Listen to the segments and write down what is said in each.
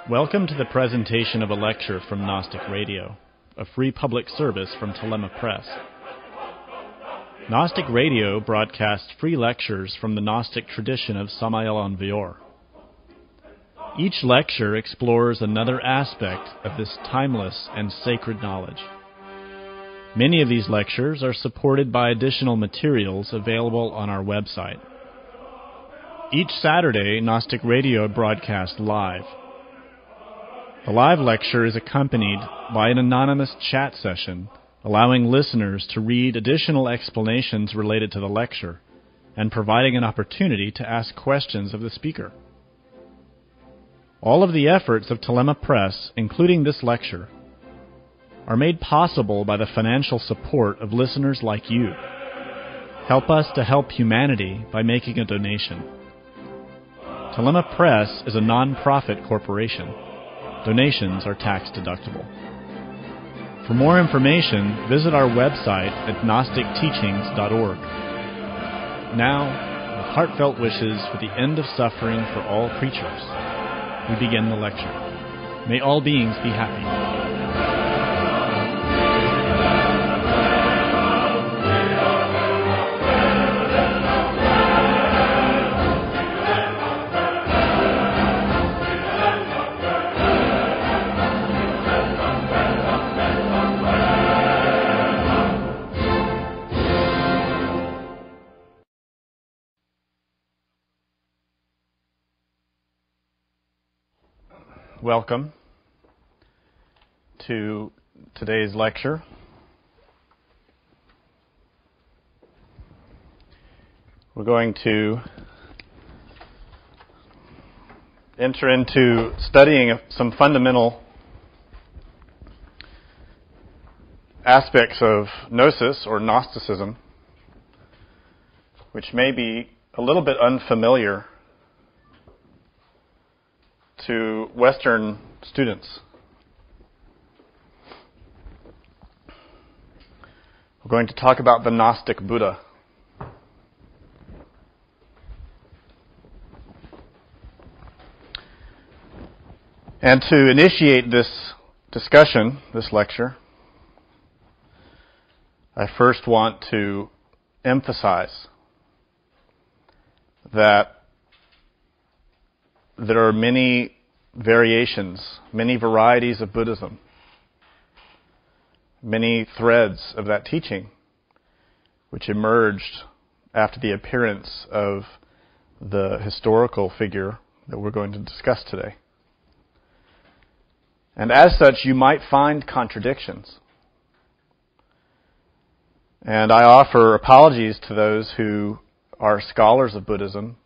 Welcome to the presentation of a lecture from Gnostic Radio, a free public service from Telema Press. Gnostic Radio broadcasts free lectures from the Gnostic tradition of Samael Aun Weor. Each lecture explores another aspect of this timeless and sacred knowledge. Many of these lectures are supported by additional materials available on our website. Each Saturday, Gnostic Radio broadcasts live. The live lecture is accompanied by an anonymous chat session, allowing listeners to read additional explanations related to the lecture and providing an opportunity to ask questions of the speaker. All of the efforts of Telema Press, including this lecture, are made possible by the financial support of listeners like you. Help us to help humanity by making a donation. Telema Press is a non-profit corporation. Donations are tax-deductible. For more information, visit our website at gnosticteachings.org. Now, with heartfelt wishes for the end of suffering for all creatures, we begin the lecture. May all beings be happy. Welcome to today's lecture. We're going to enter into studying some fundamental aspects of Gnosis or Gnosticism, which may be a little bit unfamiliar to Western students. We're going to talk about the Gnostic Buddha. And to initiate this discussion, this lecture, I first want to emphasize that there are many variations, many varieties of Buddhism, many threads of that teaching which emerged after the appearance of the historical figure that we're going to discuss today. And as such, you might find contradictions. And I offer apologies to those who are scholars of Buddhism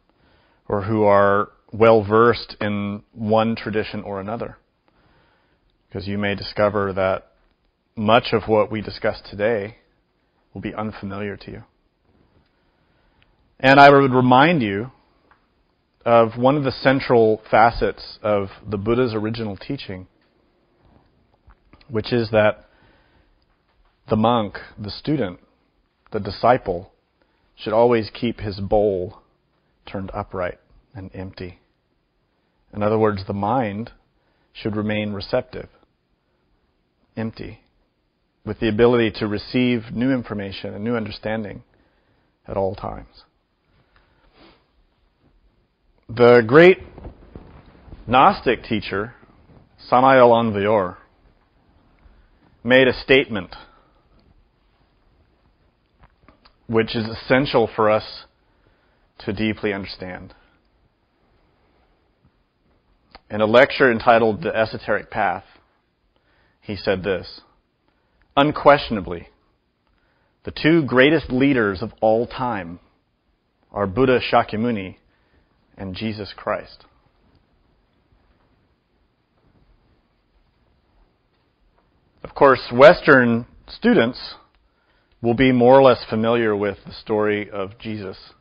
or who are well-versed in one tradition or another, because you may discover that much of what we discuss today will be unfamiliar to you. And I would remind you of one of the central facets of the Buddha's original teaching, which is that the monk, the student, the disciple, should always keep his bowl turned upright and empty. In other words, the mind should remain receptive, empty, with the ability to receive new information and new understanding at all times. The great Gnostic teacher, Samael Aun Weor, made a statement which is essential for us to deeply understand. In a lecture entitled The Esoteric Path, he said this: "Unquestionably, the two greatest leaders of all time are Buddha Shakyamuni and Jesus Christ." Of course, Western students will be more or less familiar with the story of Jesus.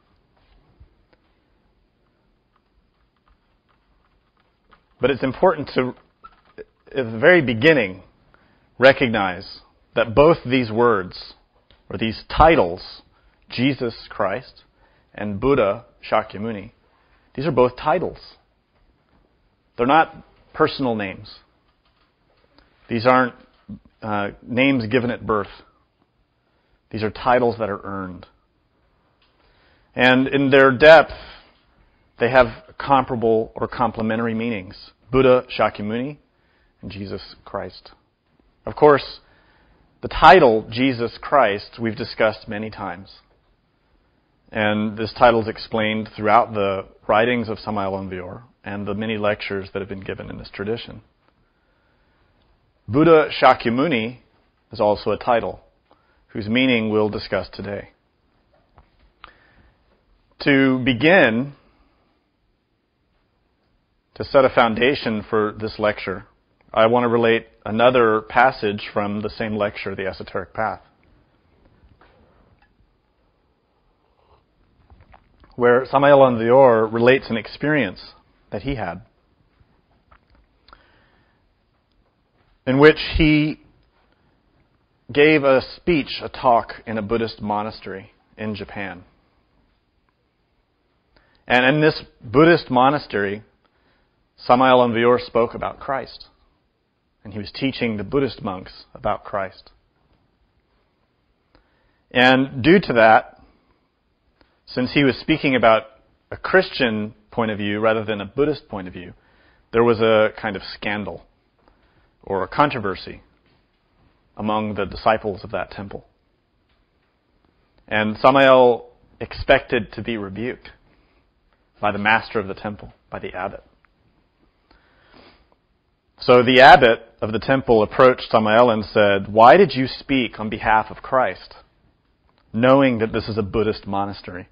But it's important to, at the very beginning, recognize that both these words, or these titles, Jesus Christ and Buddha Shakyamuni, these are both titles. They're not personal names. These aren't names given at birth. These are titles that are earned. And in their depth, they have comparable or complementary meanings. Buddha Shakyamuni and Jesus Christ. Of course, the title Jesus Christ we've discussed many times. And this title is explained throughout the writings of Samael Aun Weor and the many lectures that have been given in this tradition. Buddha Shakyamuni is also a title whose meaning we'll discuss today. To begin, to set a foundation for this lecture, I want to relate another passage from the same lecture, The Esoteric Path, where Samael Aun Weor relates an experience that he had, in which he gave a speech, a talk in a Buddhist monastery in Japan. And in this Buddhist monastery, Samael Aun Weor spoke about Christ. And he was teaching the Buddhist monks about Christ. And due to that, since he was speaking about a Christian point of view rather than a Buddhist point of view, there was a kind of scandal or a controversy among the disciples of that temple. And Samael expected to be rebuked by the master of the temple, by the abbot. So the abbot of the temple approached Samael and said, "Why did you speak on behalf of Christ, knowing that this is a Buddhist monastery?"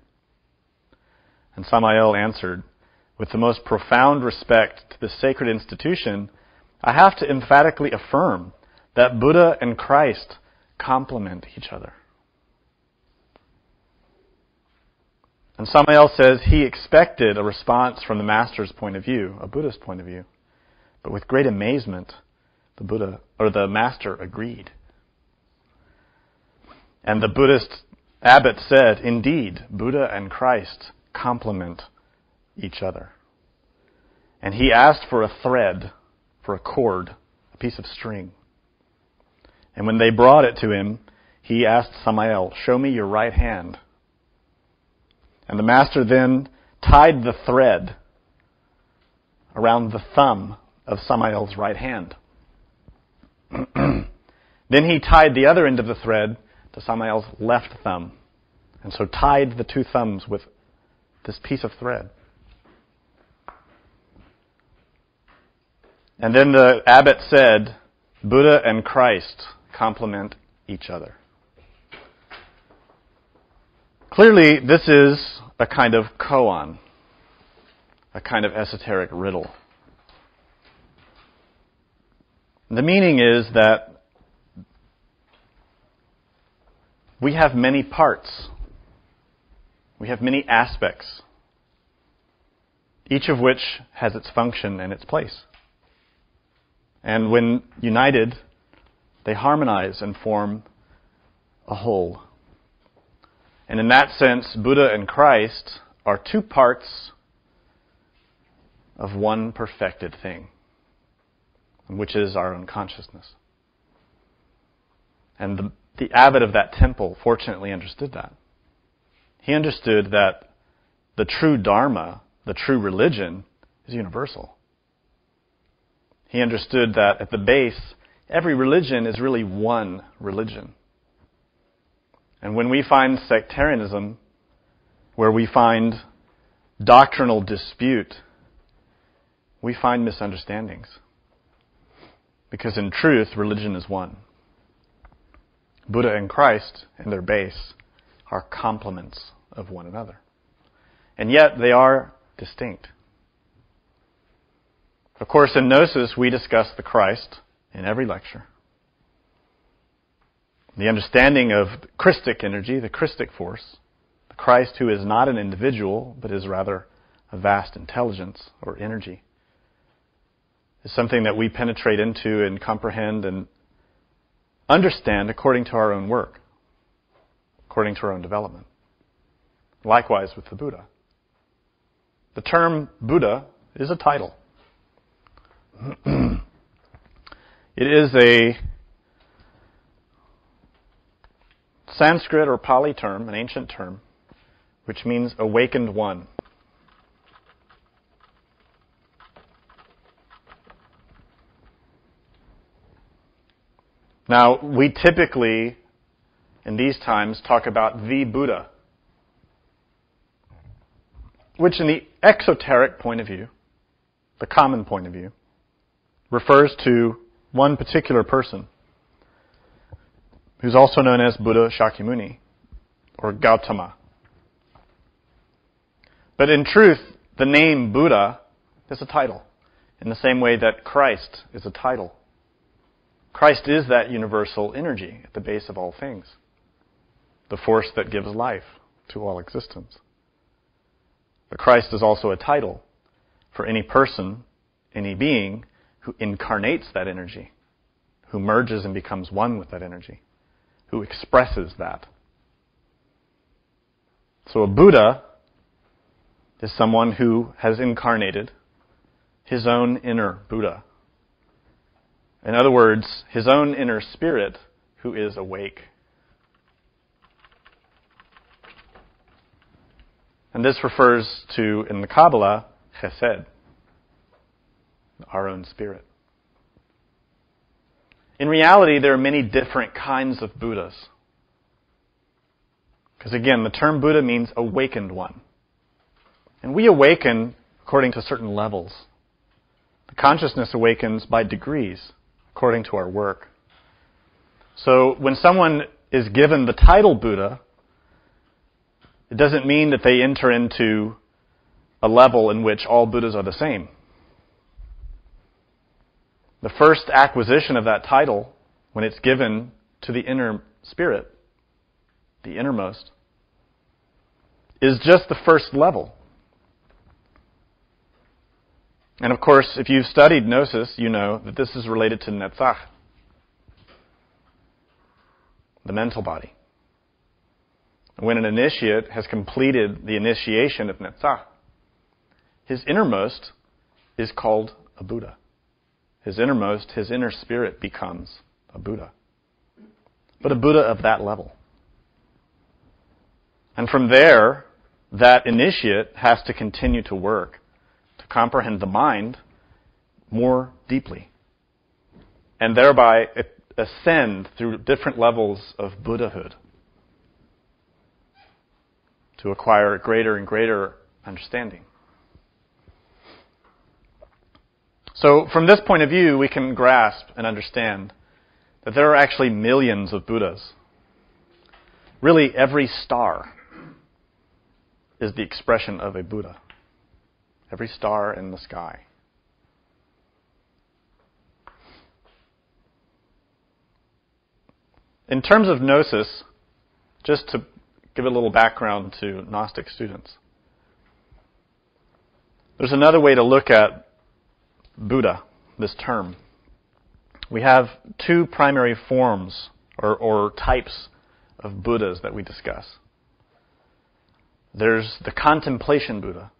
And Samael answered, "With the most profound respect to this sacred institution, I have to emphatically affirm that Buddha and Christ complement each other." And Samael says he expected a response from the master's point of view, a Buddhist point of view. But with great amazement, the master agreed. And the Buddhist abbot said, "Indeed, Buddha and Christ complement each other." And he asked for a thread, for a cord, a piece of string. And when they brought it to him, he asked Samael, "Show me your right hand." And the master then tied the thread around the thumb of Samael's right hand. Then he tied the other end of the thread to Samael's left thumb, and so tied the two thumbs with this piece of thread. And then the abbot said, "Buddha and Christ complement each other." Clearly, this is a kind of koan, a kind of esoteric riddle. The meaning is that we have many parts. We have many aspects, each of which has its function and its place. And when united, they harmonize and form a whole. And in that sense, Buddha and Christ are two parts of one perfected thing, which is our own consciousness. And the abbot of that temple fortunately understood that. He understood that the true Dharma, the true religion, is universal. He understood that at the base, every religion is really one religion. And when we find sectarianism, where we find doctrinal dispute, we find misunderstandings. Because in truth, religion is one. Buddha and Christ, in their base, are complements of one another. And yet, they are distinct. Of course, in Gnosis, we discuss the Christ in every lecture. The understanding of Christic energy, the Christic force, the Christ who is not an individual, but is rather a vast intelligence or energy, is something that we penetrate into and comprehend and understand according to our own work. according to our own development. Likewise with the Buddha. The term Buddha is a title. It is a Sanskrit or Pali term, an ancient term, which means awakened one. Now, we typically, in these times, talk about the Buddha, which in the exoteric point of view, the common point of view, refers to one particular person, who's also known as Buddha Shakyamuni, or Gautama. But in truth, the name Buddha is a title, in the same way that Christ is a title. Christ is that universal energy at the base of all things, the force that gives life to all existence. But Christ is also a title for any person, any being, who incarnates that energy, who merges and becomes one with that energy, who expresses that. So a Buddha is someone who has incarnated his own inner Buddha. In other words, his own inner spirit who is awake. And this refers to, in the Kabbalah, Chesed, our own spirit. In reality, there are many different kinds of Buddhas. Because again, the term Buddha means awakened one. And we awaken according to certain levels. The consciousness awakens by degrees, according to our work. So when someone is given the title Buddha, it doesn't mean that they enter into a level in which all Buddhas are the same. The first acquisition of that title, when it's given to the inner spirit, the innermost, is just the first level. And of course, if you've studied Gnosis, you know that this is related to Netzach, the mental body. When an initiate has completed the initiation of Netzach, his innermost is called a Buddha. His innermost, his inner spirit becomes a Buddha. But a Buddha of that level. And from there, that initiate has to continue to work to comprehend the mind more deeply, and thereby ascend through different levels of Buddhahood to acquire greater and greater understanding. So from this point of view, we can grasp and understand that there are actually millions of Buddhas. Really, every star is the expression of a Buddha. Every star in the sky. In terms of Gnosis, just to give a little background to Gnostic students, there's another way to look at Buddha, this term. We have two primary forms or types of Buddhas that we discuss. There's the contemplation Buddha.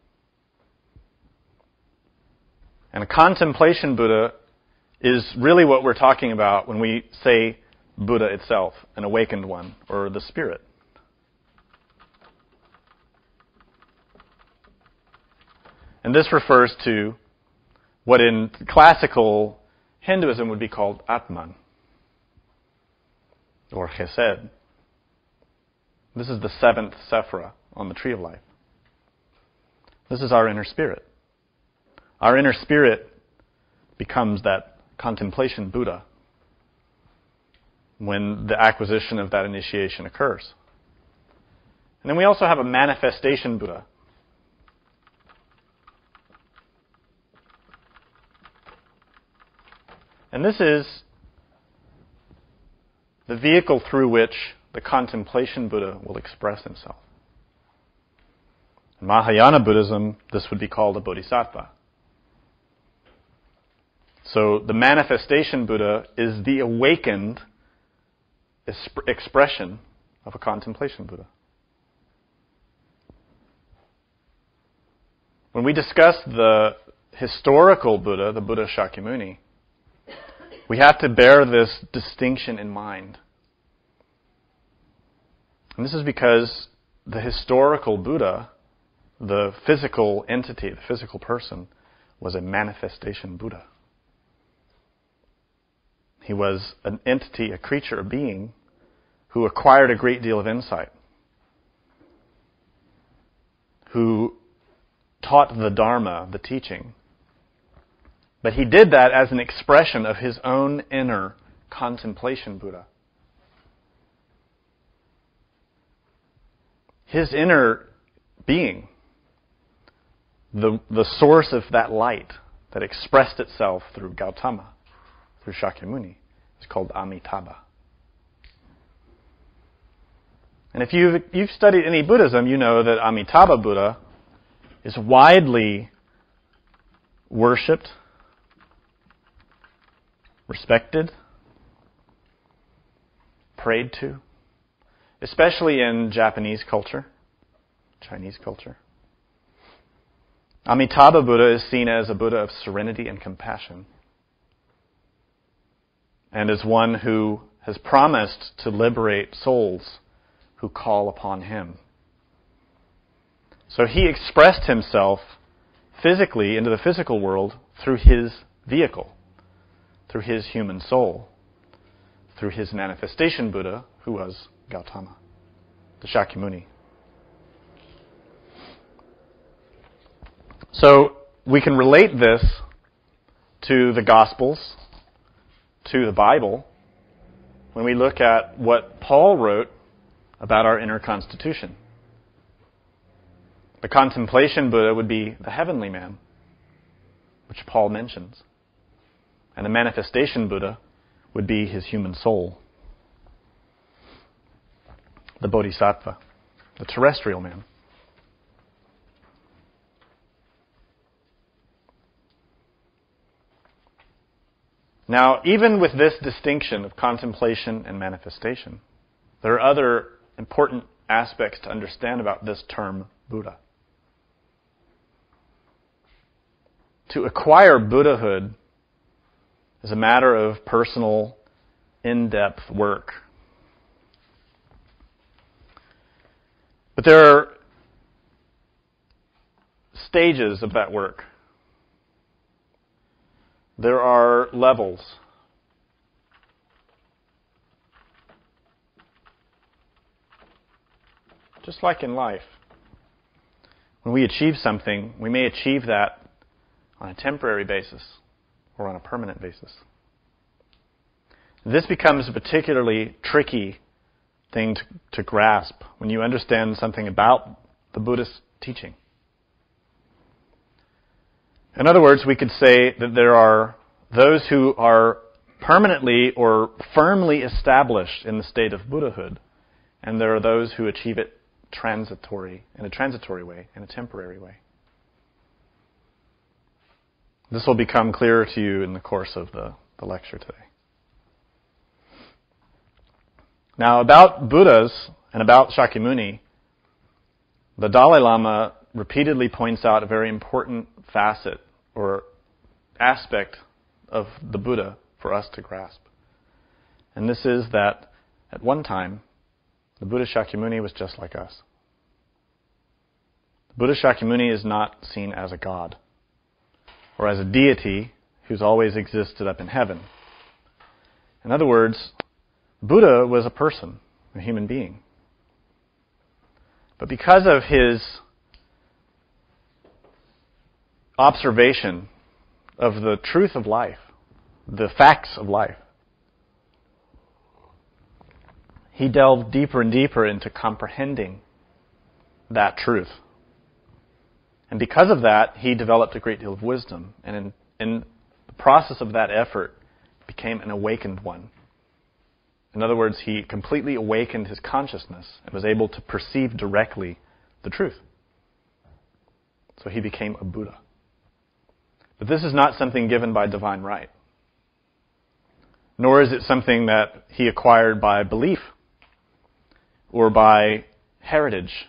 And a contemplation Buddha is really what we're talking about when we say Buddha itself, an awakened one, or the spirit. And this refers to what in classical Hinduism would be called Atman, or Chesed. This is the seventh sephira on the Tree of Life. This is our inner spirit. Our inner spirit becomes that contemplation Buddha when the acquisition of that initiation occurs. And then we also have a manifestation Buddha. And this is the vehicle through which the contemplation Buddha will express himself. In Mahayana Buddhism, this would be called a bodhisattva. So the manifestation Buddha is the awakened expression of a contemplation Buddha. When we discuss the historical Buddha, the Buddha Shakyamuni, we have to bear this distinction in mind. And this is because the historical Buddha, the physical entity, the physical person, was a manifestation Buddha. He was an entity, a creature, a being, who acquired a great deal of insight, who taught the Dharma, the teaching. But he did that as an expression of his own inner contemplation Buddha. His inner being, the source of that light that expressed itself through Gautama, through Shakyamuni, is called Amitabha. And if you've studied any Buddhism, you know that Amitabha Buddha is widely worshipped, respected, prayed to, especially in Japanese culture, Chinese culture. Amitabha Buddha is seen as a Buddha of serenity and compassion, and as one who has promised to liberate souls who call upon him. So he expressed himself physically into the physical world through his vehicle, through his human soul, through his manifestation Buddha, who was Gautama, the Shakyamuni. So we can relate this to the Gospels, to the Bible, when we look at what Paul wrote about our inner constitution. The contemplation Buddha would be the heavenly man, which Paul mentions. And the manifestation Buddha would be his human soul, the Bodhisattva, the terrestrial man. Now, even with this distinction of contemplation and manifestation, there are other important aspects to understand about this term Buddha. To acquire Buddhahood is a matter of personal, in-depth work. But there are stages of that work. There are levels. Just like in life, when we achieve something, we may achieve that on a temporary basis or on a permanent basis. This becomes a particularly tricky thing to grasp when you understand something about the Buddhist teaching. In other words, we could say that there are those who are permanently or firmly established in the state of Buddhahood, and there are those who achieve it in a transitory way, in a temporary way. This will become clearer to you in the course of the lecture today. Now, about Buddhas and about Shakyamuni, the Dalai Lama repeatedly points out a very important facet or aspect of the Buddha for us to grasp. And this is that at one time, the Buddha Shakyamuni was just like us. The Buddha Shakyamuni is not seen as a god or as a deity who's always existed up in heaven. In other words, Buddha was a person, a human being. But because of his observation of the truth of life, the facts of life, he delved deeper and deeper into comprehending that truth. And because of that, he developed a great deal of wisdom. And in the process of that effort, became an awakened one. In other words, he completely awakened his consciousness and was able to perceive directly the truth. So he became a Buddha. But this is not something given by divine right. Nor is it something that he acquired by belief. or by heritage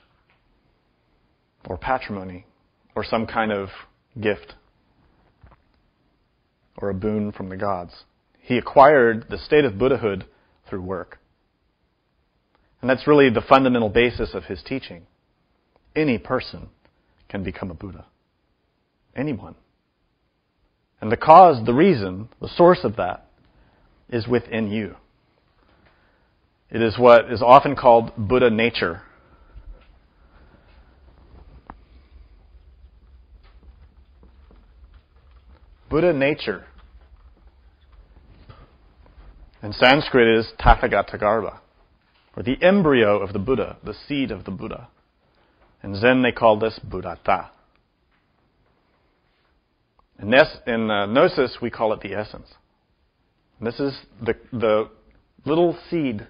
or patrimony or some kind of gift or a boon from the gods. He acquired the state of Buddhahood through work. And that's really the fundamental basis of his teaching. Any person can become a Buddha. Anyone. And the cause, the reason, the source of that is within you. It is what is often called Buddha nature. Buddha nature. In Sanskrit is Tathagatagarbha, or the embryo of the Buddha, the seed of the Buddha. In Zen they call this Buddhata. In Gnosis we call it the essence. And this is the little seed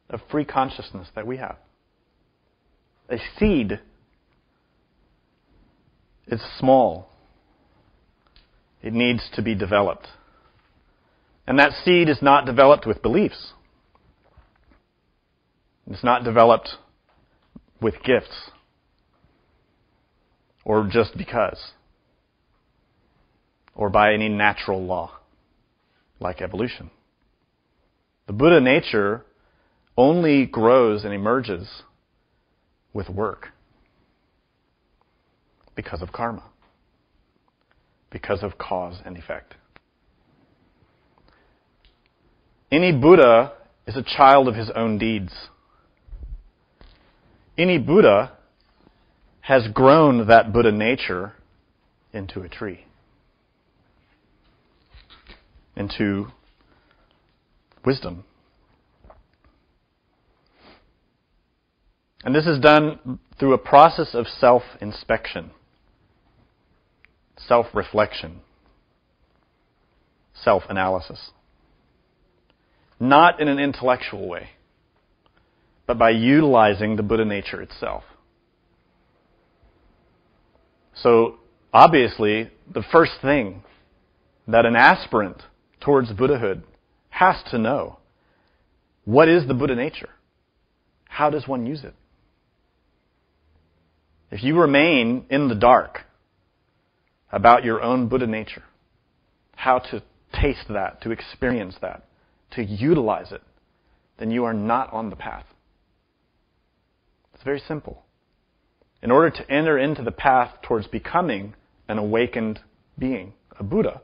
of free consciousness that we have. A seed is small. It needs to be developed. And that seed is not developed with beliefs. It's not developed with gifts or just because or by any natural law like evolution. The Buddha nature only grows and emerges with work because of karma, because of cause and effect. Any Buddha is a child of his own deeds. Any Buddha has grown that Buddha nature into a tree, into wisdom. And this is done through a process of self-inspection, self-reflection, self-analysis. Not in an intellectual way, but by utilizing the Buddha nature itself. So, obviously, the first thing that an aspirant towards Buddhahood has to know, what is the Buddha nature? How does one use it? If you remain in the dark about your own Buddha nature, how to taste that, to experience that, to utilize it, then you are not on the path. It's very simple. In order to enter into the path towards becoming an awakened being, a Buddha,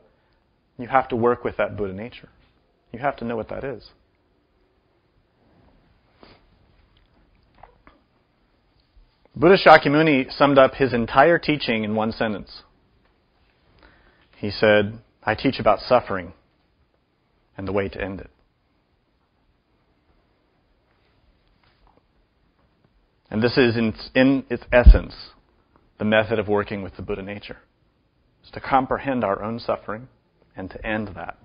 you have to work with that Buddha nature. You have to know what that is. Buddha Shakyamuni summed up his entire teaching in one sentence. He said, I teach about suffering and the way to end it. And this is, in its essence, the method of working with the Buddha nature. It's to comprehend our own suffering and to end that.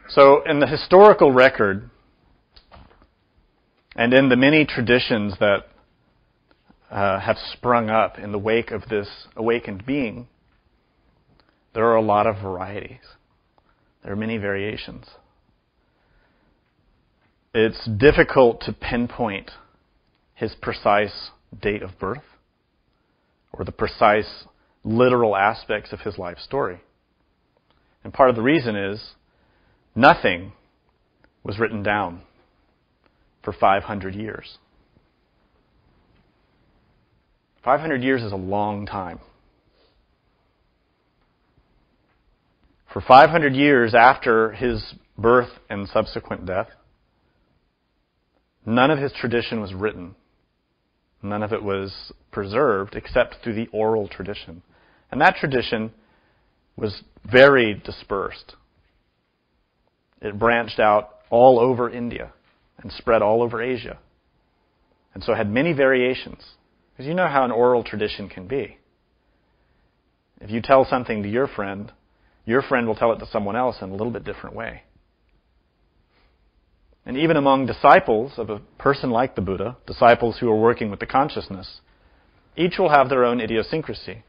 So, in the historical record, and in the many traditions that have sprung up in the wake of this awakened being, there are a lot of varieties. There are many variations. It's difficult to pinpoint his precise date of birth or the precise literal aspects of his life story. And part of the reason is nothing was written down for 500 years. 500 years is a long time. For 500 years after his birth and subsequent death, none of his tradition was written. None of it was preserved except through the oral tradition. And that tradition was very dispersed. It branched out all over India and spread all over Asia. And so it had many variations. Because you know how an oral tradition can be. If you tell something to your friend will tell it to someone else in a little bit different way. And even among disciples of a person like the Buddha, disciples who are working with the consciousness, each will have their own idiosyncrasy,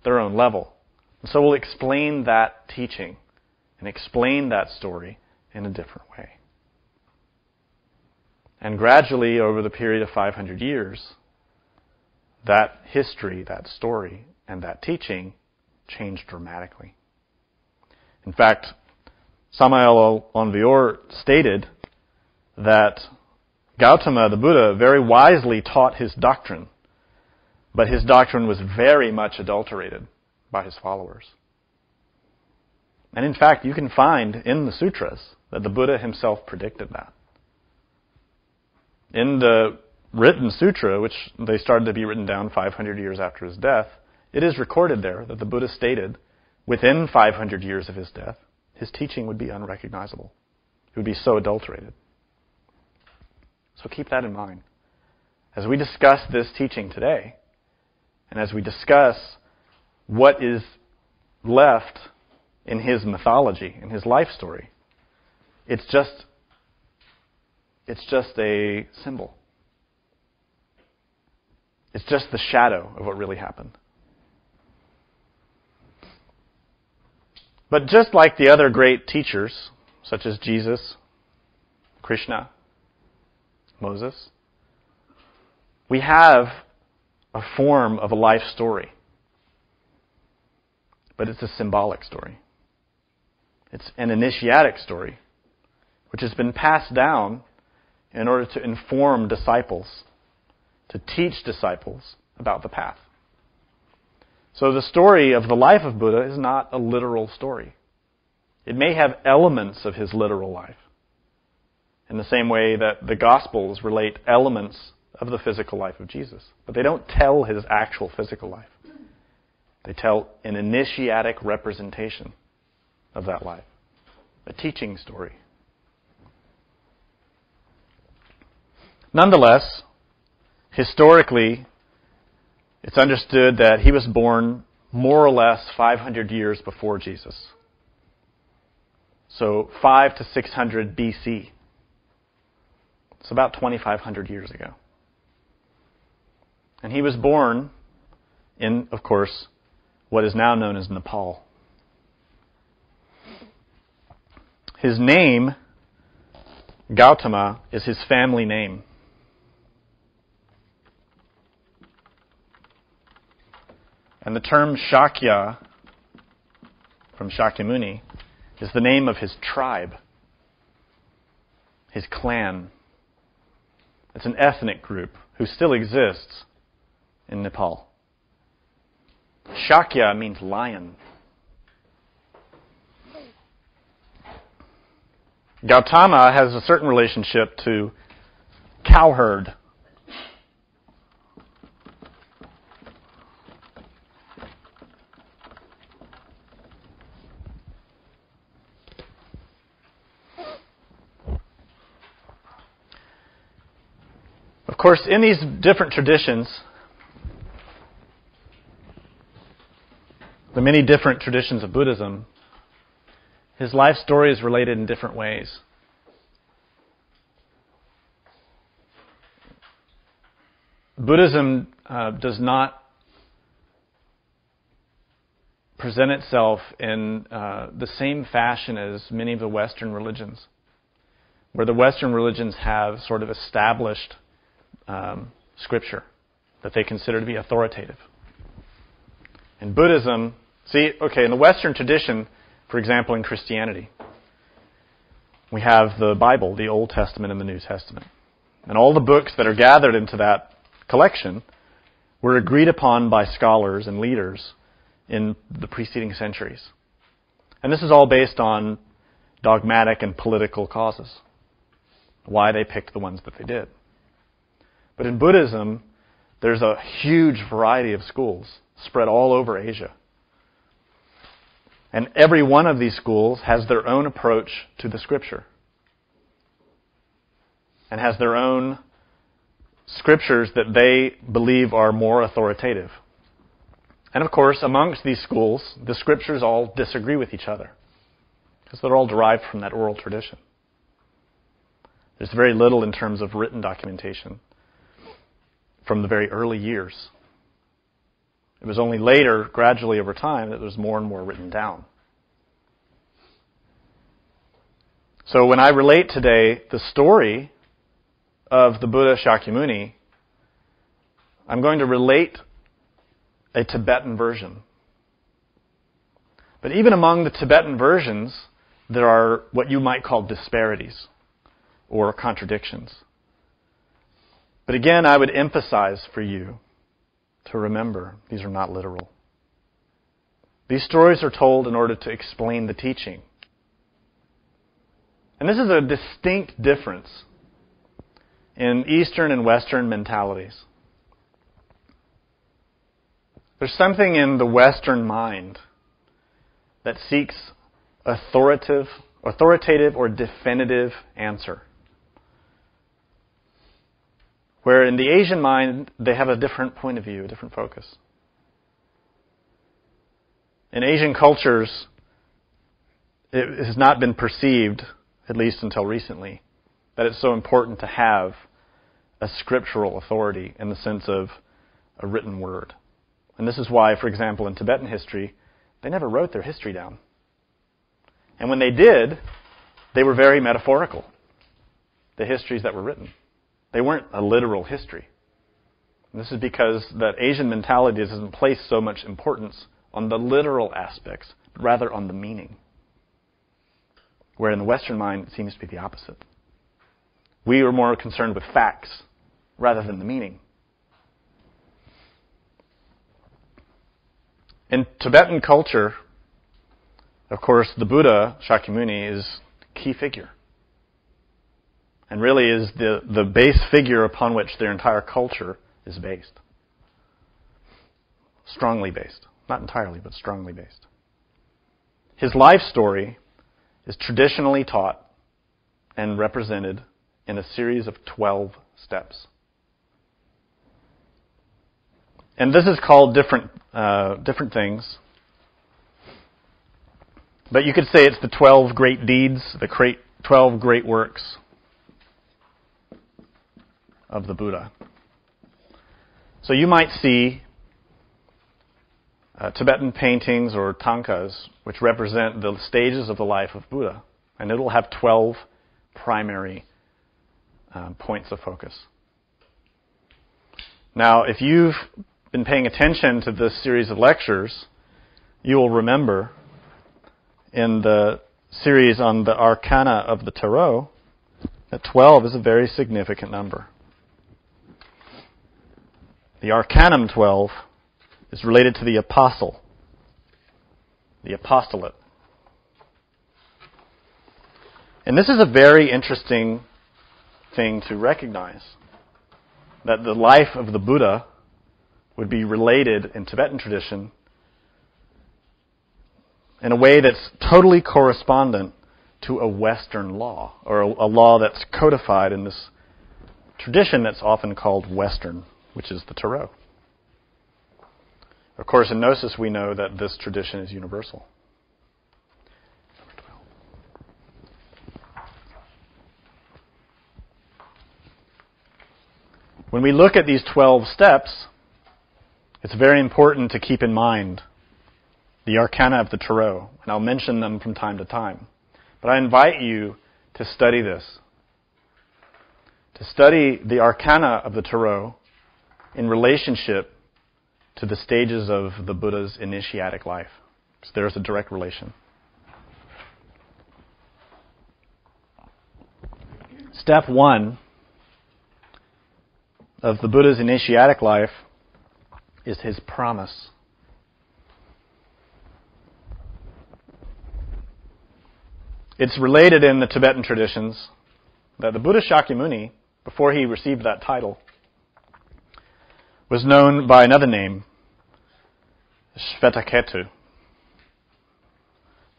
their own level. And so we'll explain that teaching and explain that story in a different way. And gradually, over the period of 500 years, that history, that story, and that teaching changed dramatically. In fact, Samael Aun Weor stated that Gautama, the Buddha, very wisely taught his doctrine, but his doctrine was very much adulterated by his followers. And in fact, you can find in the sutras that the Buddha himself predicted that. In the written sutra, which they started to be written down 500 years after his death, it is recorded there that the Buddha stated within 500 years of his death, his teaching would be unrecognizable. It would be so adulterated. So keep that in mind. As we discuss this teaching today, and as we discuss what is left in his mythology, in his life story, it's just a symbol. It's just the shadow of what really happened. But just like the other great teachers, such as Jesus, Krishna, Moses, we have a form of a life story. But it's a symbolic story. It's an initiatic story, which has been passed down in order to inform disciples, to teach disciples about the path. So the story of the life of Buddha is not a literal story. It may have elements of his literal life, in the same way that the Gospels relate elements of the physical life of Jesus. But they don't tell his actual physical life. They tell an initiatic representation of that life, a teaching story. Nonetheless, historically, it's understood that he was born more or less 500 years before Jesus. So 5 to 600 BC. It's about 2,500 years ago. And he was born in, of course, what is now known as Nepal. His name, Gautama, is his family name. And the term Shakya, from Shakyamuni, is the name of his tribe, his clan. It's an ethnic group who still exists in Nepal. Shakya means lion. Gautama has a certain relationship to cowherd. Of course, in these different traditions, the many different traditions of Buddhism, his life story is related in different ways. Buddhism does not present itself in the same fashion as many of the Western religions, where the Western religions have sort of established scripture that they consider to be authoritative. In Buddhism, in the Western tradition, for example, in Christianity, we have the Bible, the Old Testament and the New Testament. And all the books that are gathered into that collection were agreed upon by scholars and leaders in the preceding centuries. And this is all based on dogmatic and political causes, why they picked the ones that they did. But in Buddhism, there's a huge variety of schools spread all over Asia. And every one of these schools has their own approach to the scripture and has their own scriptures that they believe are more authoritative. And of course, amongst these schools, the scriptures all disagree with each other because they're all derived from that oral tradition. There's very little in terms of written documentation from the very early years. It was only later, gradually over time, that there was more and more written down. So when I relate today the story of the Buddha Shakyamuni, I'm going to relate a Tibetan version. But even among the Tibetan versions, there are what you might call disparities or contradictions. But again, I would emphasize for you to remember these are not literal. These stories are told in order to explain the teaching. And this is a distinct difference in Eastern and Western mentalities. There's something in the Western mind that seeks authoritative or definitive answer. Where in the Asian mind, they have a different point of view, a different focus. In Asian cultures, it has not been perceived, at least until recently, that it's so important to have a scriptural authority in the sense of a written word. And this is why, for example, in Tibetan history, they never wrote their history down. And when they did, they were very metaphorical, the histories that were written. They weren't a literal history. And this is because that Asian mentality doesn't place so much importance on the literal aspects, but rather on the meaning. Where in the Western mind, it seems to be the opposite. We are more concerned with facts rather than the meaning. In Tibetan culture, of course, the Buddha, Shakyamuni, is a key figure. And really is the base figure upon which their entire culture is based. Strongly based. Not entirely, but strongly based. His life story is traditionally taught and represented in a series of 12 steps. And this is called different things. But you could say it's the 12 great deeds, the 12 great works of the Buddha. So you might see Tibetan paintings or tankas which represent the stages of the life of Buddha. And it will have 12 primary points of focus. Now, if you've been paying attention to this series of lectures, you will remember in the series on the Arcana of the Tarot that 12 is a very significant number. The Arcanum 12 is related to the apostle, the apostolate. And this is a very interesting thing to recognize, that the life of the Buddha would be related in Tibetan tradition in a way that's totally correspondent to a Western law, or a law that's codified in this tradition that's often called Western, which is the Tarot. Of course, in Gnosis we know that this tradition is universal. When we look at these 12 steps, it's very important to keep in mind the Arcana of the Tarot, and I'll mention them from time to time. But I invite you to study this, to study the Arcana of the Tarot in relationship to the stages of the Buddha's initiatic life. So there's a direct relation. Step 1 of the Buddha's initiatic life is his promise. It's related in the Tibetan traditions that the Buddha Shakyamuni, before he received that title, was known by another name, Shvetaketu.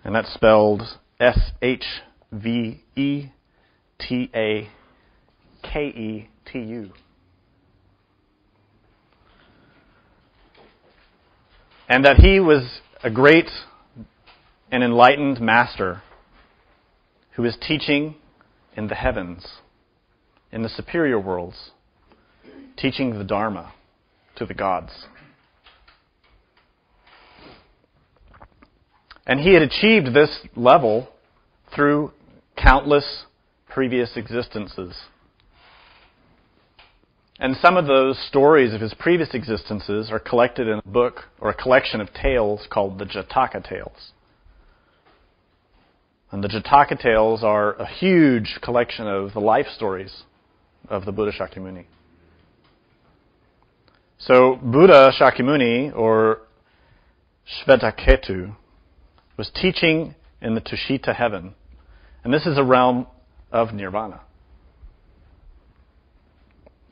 And that's spelled Shvetaketu. And that he was a great and enlightened master who is teaching in the heavens, in the superior worlds, teaching the Dharma to the gods. And he had achieved this level through countless previous existences. And some of those stories of his previous existences are collected in a book or a collection of tales called the Jataka Tales. And the Jataka Tales are a huge collection of the life stories of the Buddha Shakyamuni. So Buddha Shakyamuni, or Shvetaketu, was teaching in the Tushita heaven. And this is a realm of nirvana,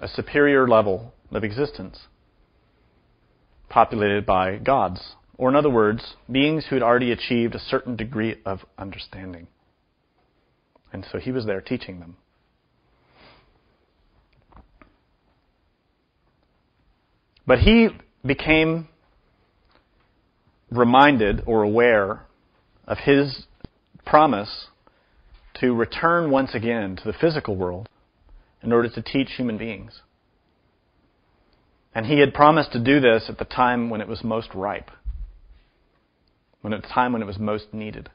a superior level of existence, populated by gods. Or in other words, beings who had already achieved a certain degree of understanding. And so he was there teaching them. But he became reminded or aware of his promise to return once again to the physical world in order to teach human beings. And he had promised to do this at the time when it was most ripe, at the time when it was most needed.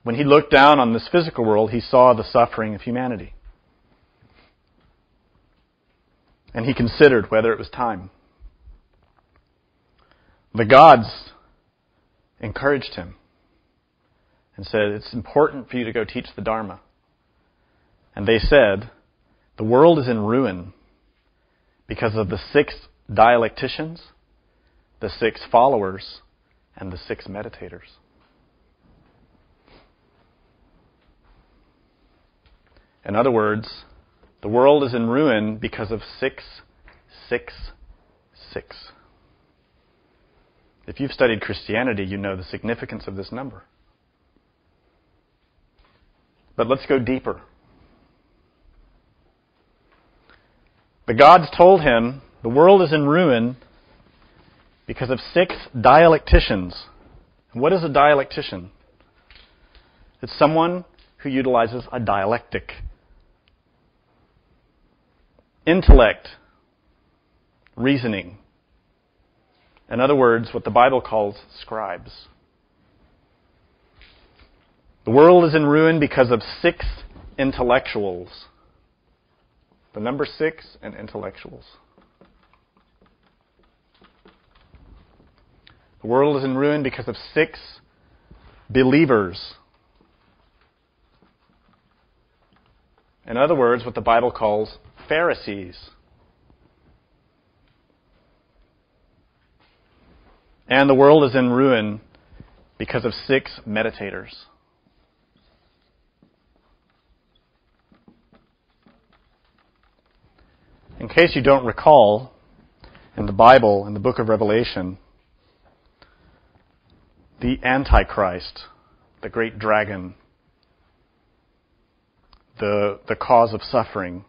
When he looked down on this physical world, he saw the suffering of humanity. And he considered whether it was time. The gods encouraged him and said, it's important for you to go teach the Dharma. And they said, the world is in ruin because of the 6 dialecticians, the 6 followers, and the 6 meditators. In other words, the world is in ruin because of 666. If you've studied Christianity, you know the significance of this number. But let's go deeper. The gods told him the world is in ruin because of 6 dialecticians. What is a dialectician? It's someone who utilizes a dialectic. Intellect, reasoning. In other words, what the Bible calls scribes. The world is in ruin because of 6 intellectuals. The number 6 and intellectuals. The world is in ruin because of 6 believers. In other words, what the Bible calls Pharisees. And the world is in ruin because of 6 meditators. In case you don't recall, in the Bible, in the book of Revelation, the Antichrist, the great dragon, the cause of suffering,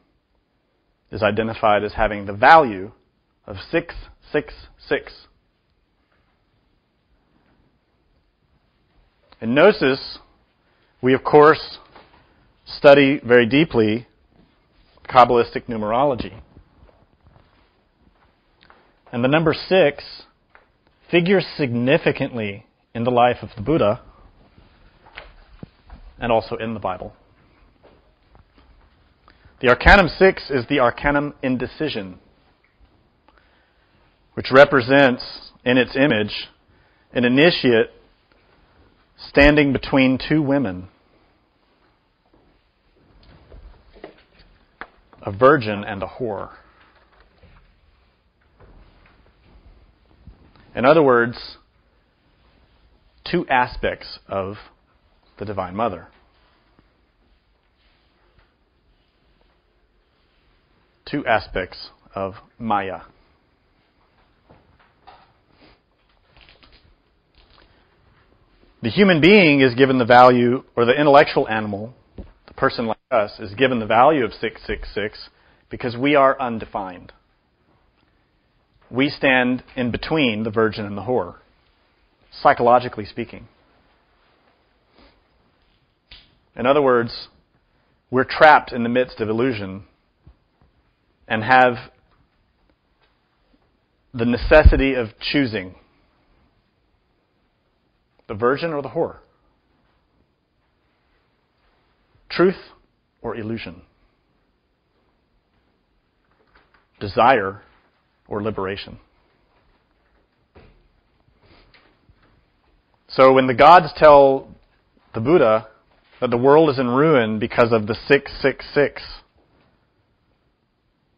is identified as having the value of 666. In Gnosis, we of course study very deeply Kabbalistic numerology. And the number 6 figures significantly in the life of the Buddha and also in the Bible. The Arcanum 6 is the Arcanum Indecision, which represents in its image an initiate standing between 2 women, a virgin and a whore. In other words, 2 aspects of the Divine Mother. 2 aspects of Maya. The human being is given the value, or the intellectual animal, the person like us, is given the value of 666 because we are undefined. We stand in between the virgin and the whore, psychologically speaking. In other words, we're trapped in the midst of illusion and have the necessity of choosing the virgin or the whore. Truth or illusion? Desire or liberation? So when the gods tell the Buddha that the world is in ruin because of the 666,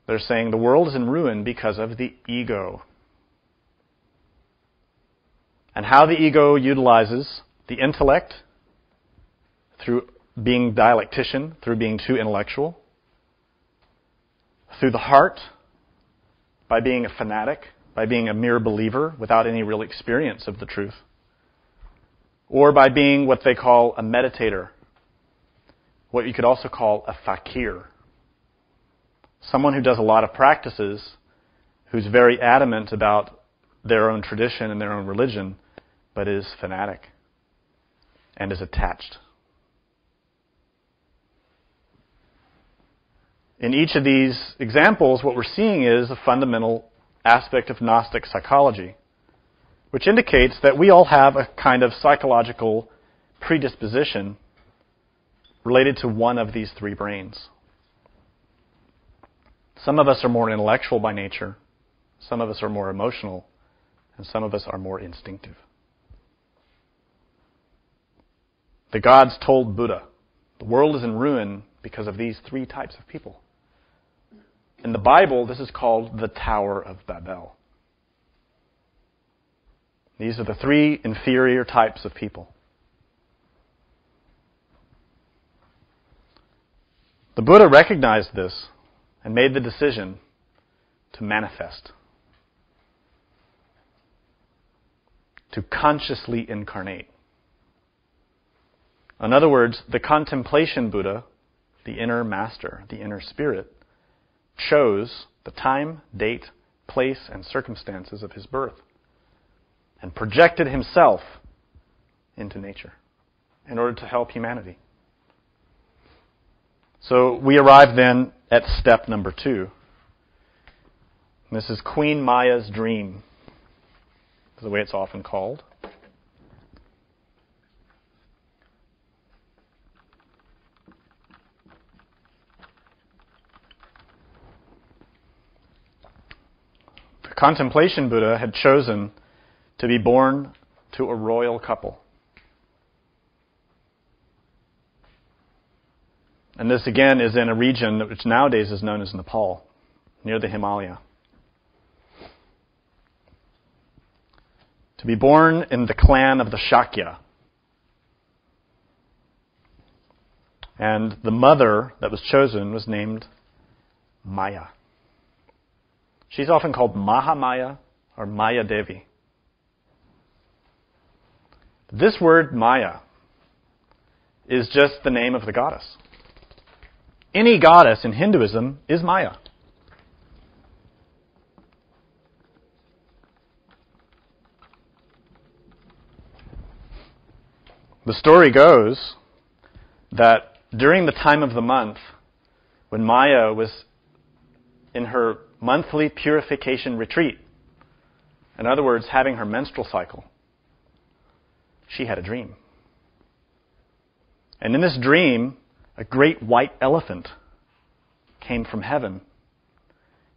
they're saying the world is in ruin because of the ego. And how the ego utilizes the intellect through being dialectician, through being too intellectual, through the heart, by being a fanatic, by being a mere believer without any real experience of the truth, or by being what they call a meditator, what you could also call a fakir, someone who does a lot of practices, who's very adamant about their own tradition and their own religion, but is fanatic and is attached. In each of these examples, what we're seeing is a fundamental aspect of Gnostic psychology, which indicates that we all have a kind of psychological predisposition related to one of these three brains. Some of us are more intellectual by nature, some of us are more emotional, and some of us are more instinctive. The gods told Buddha, the world is in ruin because of these three types of people. In the Bible, this is called the Tower of Babel. These are the three inferior types of people. The Buddha recognized this and made the decision to manifest, to consciously incarnate. In other words, the contemplation Buddha, the inner master, the inner spirit, chose the time, date, place, and circumstances of his birth and projected himself into nature in order to help humanity. So we arrive then at step number 2. This is Queen Maya's dream, is the way it's often called. The Contemplation Buddha had chosen to be born to a royal couple. And this again is in a region which nowadays is known as Nepal, near the Himalaya. To be born in the clan of the Shakya. And the mother that was chosen was named Maya. She's often called Mahamaya or Maya Devi. This word Maya is just the name of the goddess. Any goddess in Hinduism is Maya. The story goes that during the time of the month, when Maya was in her monthly purification retreat, in other words, having her menstrual cycle, she had a dream. And in this dream, a great white elephant came from heaven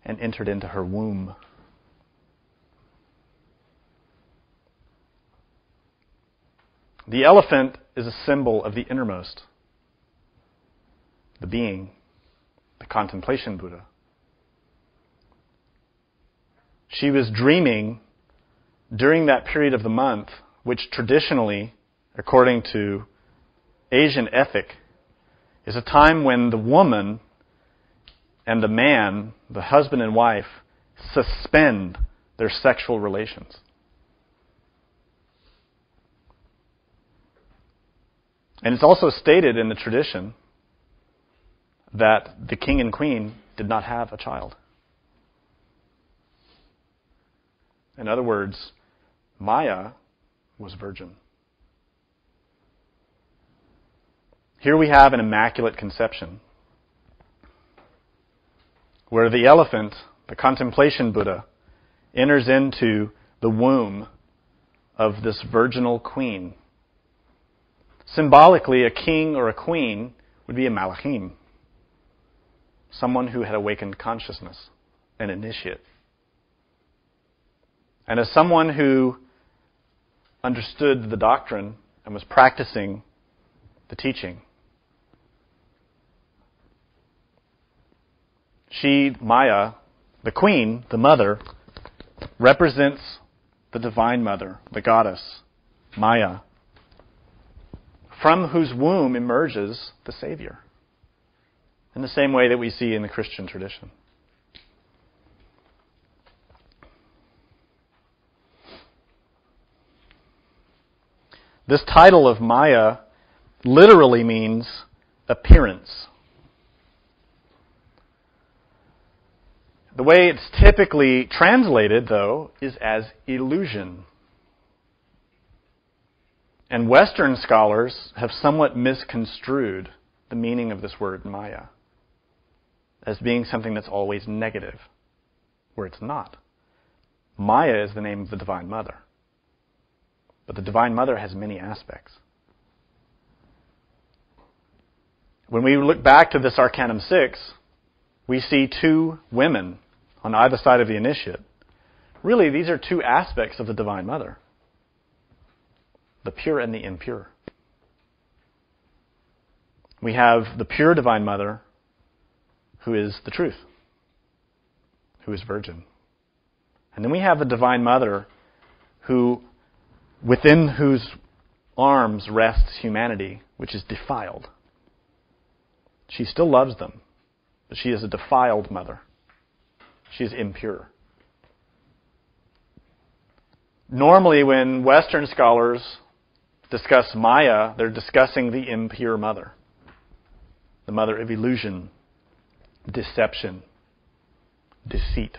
and entered into her womb. The elephant is a symbol of the innermost, the being, the contemplation Buddha. She was dreaming during that period of the month, which traditionally, according to Asian ethic, is a time when the woman and the man, the husband and wife, suspend their sexual relations. And it's also stated in the tradition that the king and queen did not have a child. In other words, Maya was virgin. Here we have an immaculate conception, where the elephant, the contemplation Buddha, enters into the womb of this virginal queen. Symbolically, a king or a queen would be a malachim, someone who had awakened consciousness, an initiate. And as someone who understood the doctrine and was practicing the teaching, she, Maya, the queen, the mother, represents the divine mother, the goddess, Maya, from whose womb emerges the Savior, in the same way that we see in the Christian tradition. This title of Maya literally means appearance. The way it's typically translated, though, is as illusion. And Western scholars have somewhat misconstrued the meaning of this word Maya as being something that's always negative, where it's not. Maya is the name of the Divine Mother. But the Divine Mother has many aspects. When we look back to this Arcanum 6, we see two women on either side of the initiate. Really, these are two aspects of the Divine Mother, the pure and the impure. We have the pure Divine Mother, who is the truth, who is virgin. And then we have the Divine Mother, within whose arms rests humanity, which is defiled. She still loves them, but she is a defiled mother. She is impure. Normally, when Western scholars discuss Maya, they're discussing the impure mother, the mother of illusion, deception, deceit.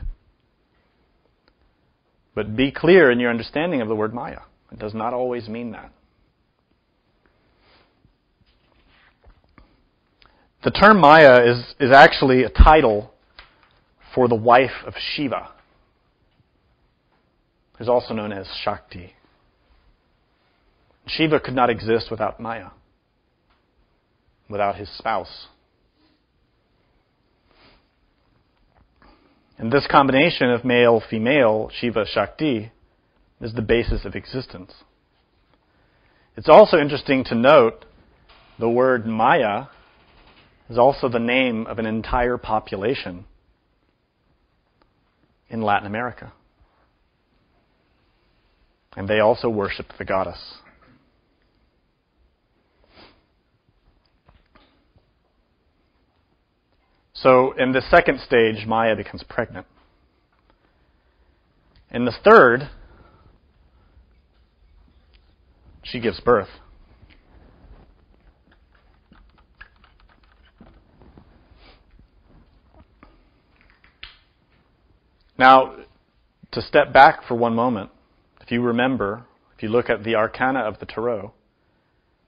But be clear in your understanding of the word Maya. It does not always mean that. The term Maya is actually a title for the wife of Shiva, who's also known as Shakti. Shiva could not exist without Maya, without his spouse. And this combination of male-female, Shiva, Shakti, is the basis of existence. It's also interesting to note the word Maya is also the name of an entire population in Latin America. And they also worshiped the goddess. So in the second stage, Maya becomes pregnant. In the third, she gives birth. Now, to step back for one moment, if you remember, if you look at the arcana of the Tarot,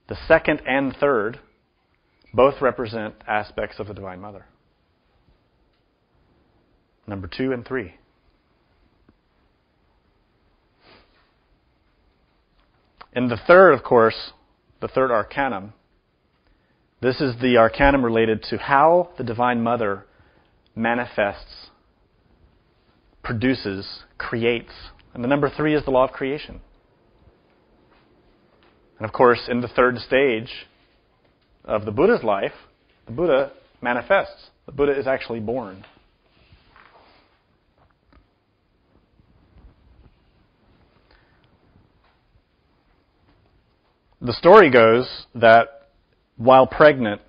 the second and third both represent aspects of the Divine Mother. Number 2 and 3. And the third, of course, the third arcanum, this is the arcanum related to how the Divine Mother manifests, produces, creates. And the number 3 is the law of creation. And of course, in the third stage of the Buddha's life, the Buddha manifests. The Buddha is actually born. The story goes that while pregnant,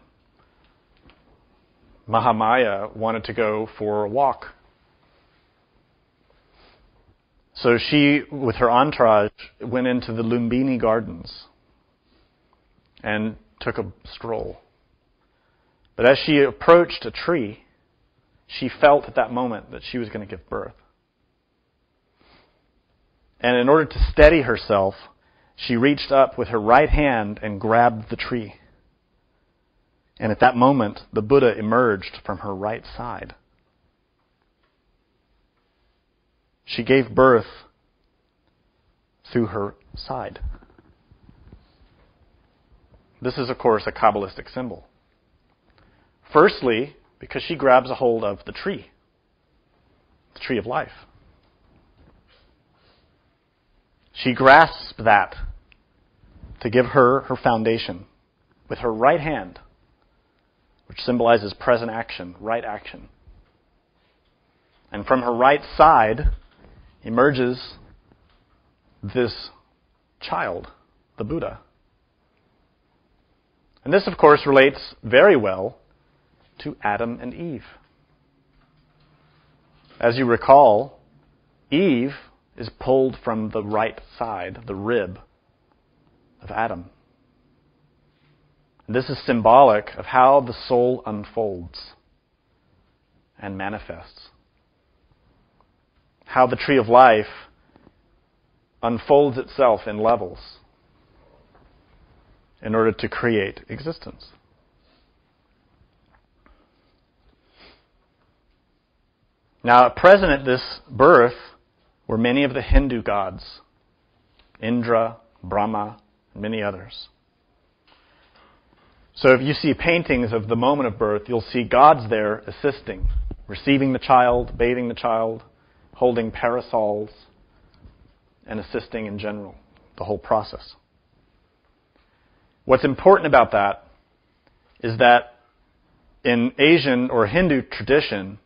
Mahamaya wanted to go for a walk. So she, with her entourage, went into the Lumbini Gardens and took a stroll. But as she approached a tree, she felt at that moment that she was going to give birth. And in order to steady herself, she reached up with her right hand and grabbed the tree. And at that moment, the Buddha emerged from her right side. She gave birth through her side. This is, of course, a Kabbalistic symbol. Firstly, because she grabs a hold of the tree of life. She grasps that to give her her foundation with her right hand, which symbolizes present action, right action. And from her right side emerges this child, the Buddha. And this, of course, relates very well to Adam and Eve. As you recall, Eve is pulled from the right side, the rib of Adam. And this is symbolic of how the soul unfolds and manifests. How the tree of life unfolds itself in levels in order to create existence. Now, present at this birth were many of the Hindu gods, Indra, Brahma, and many others. So if you see paintings of the moment of birth, you'll see gods there assisting, receiving the child, bathing the child, holding parasols, and assisting in general, the whole process. What's important about that is that in Asian or Hindu tradition,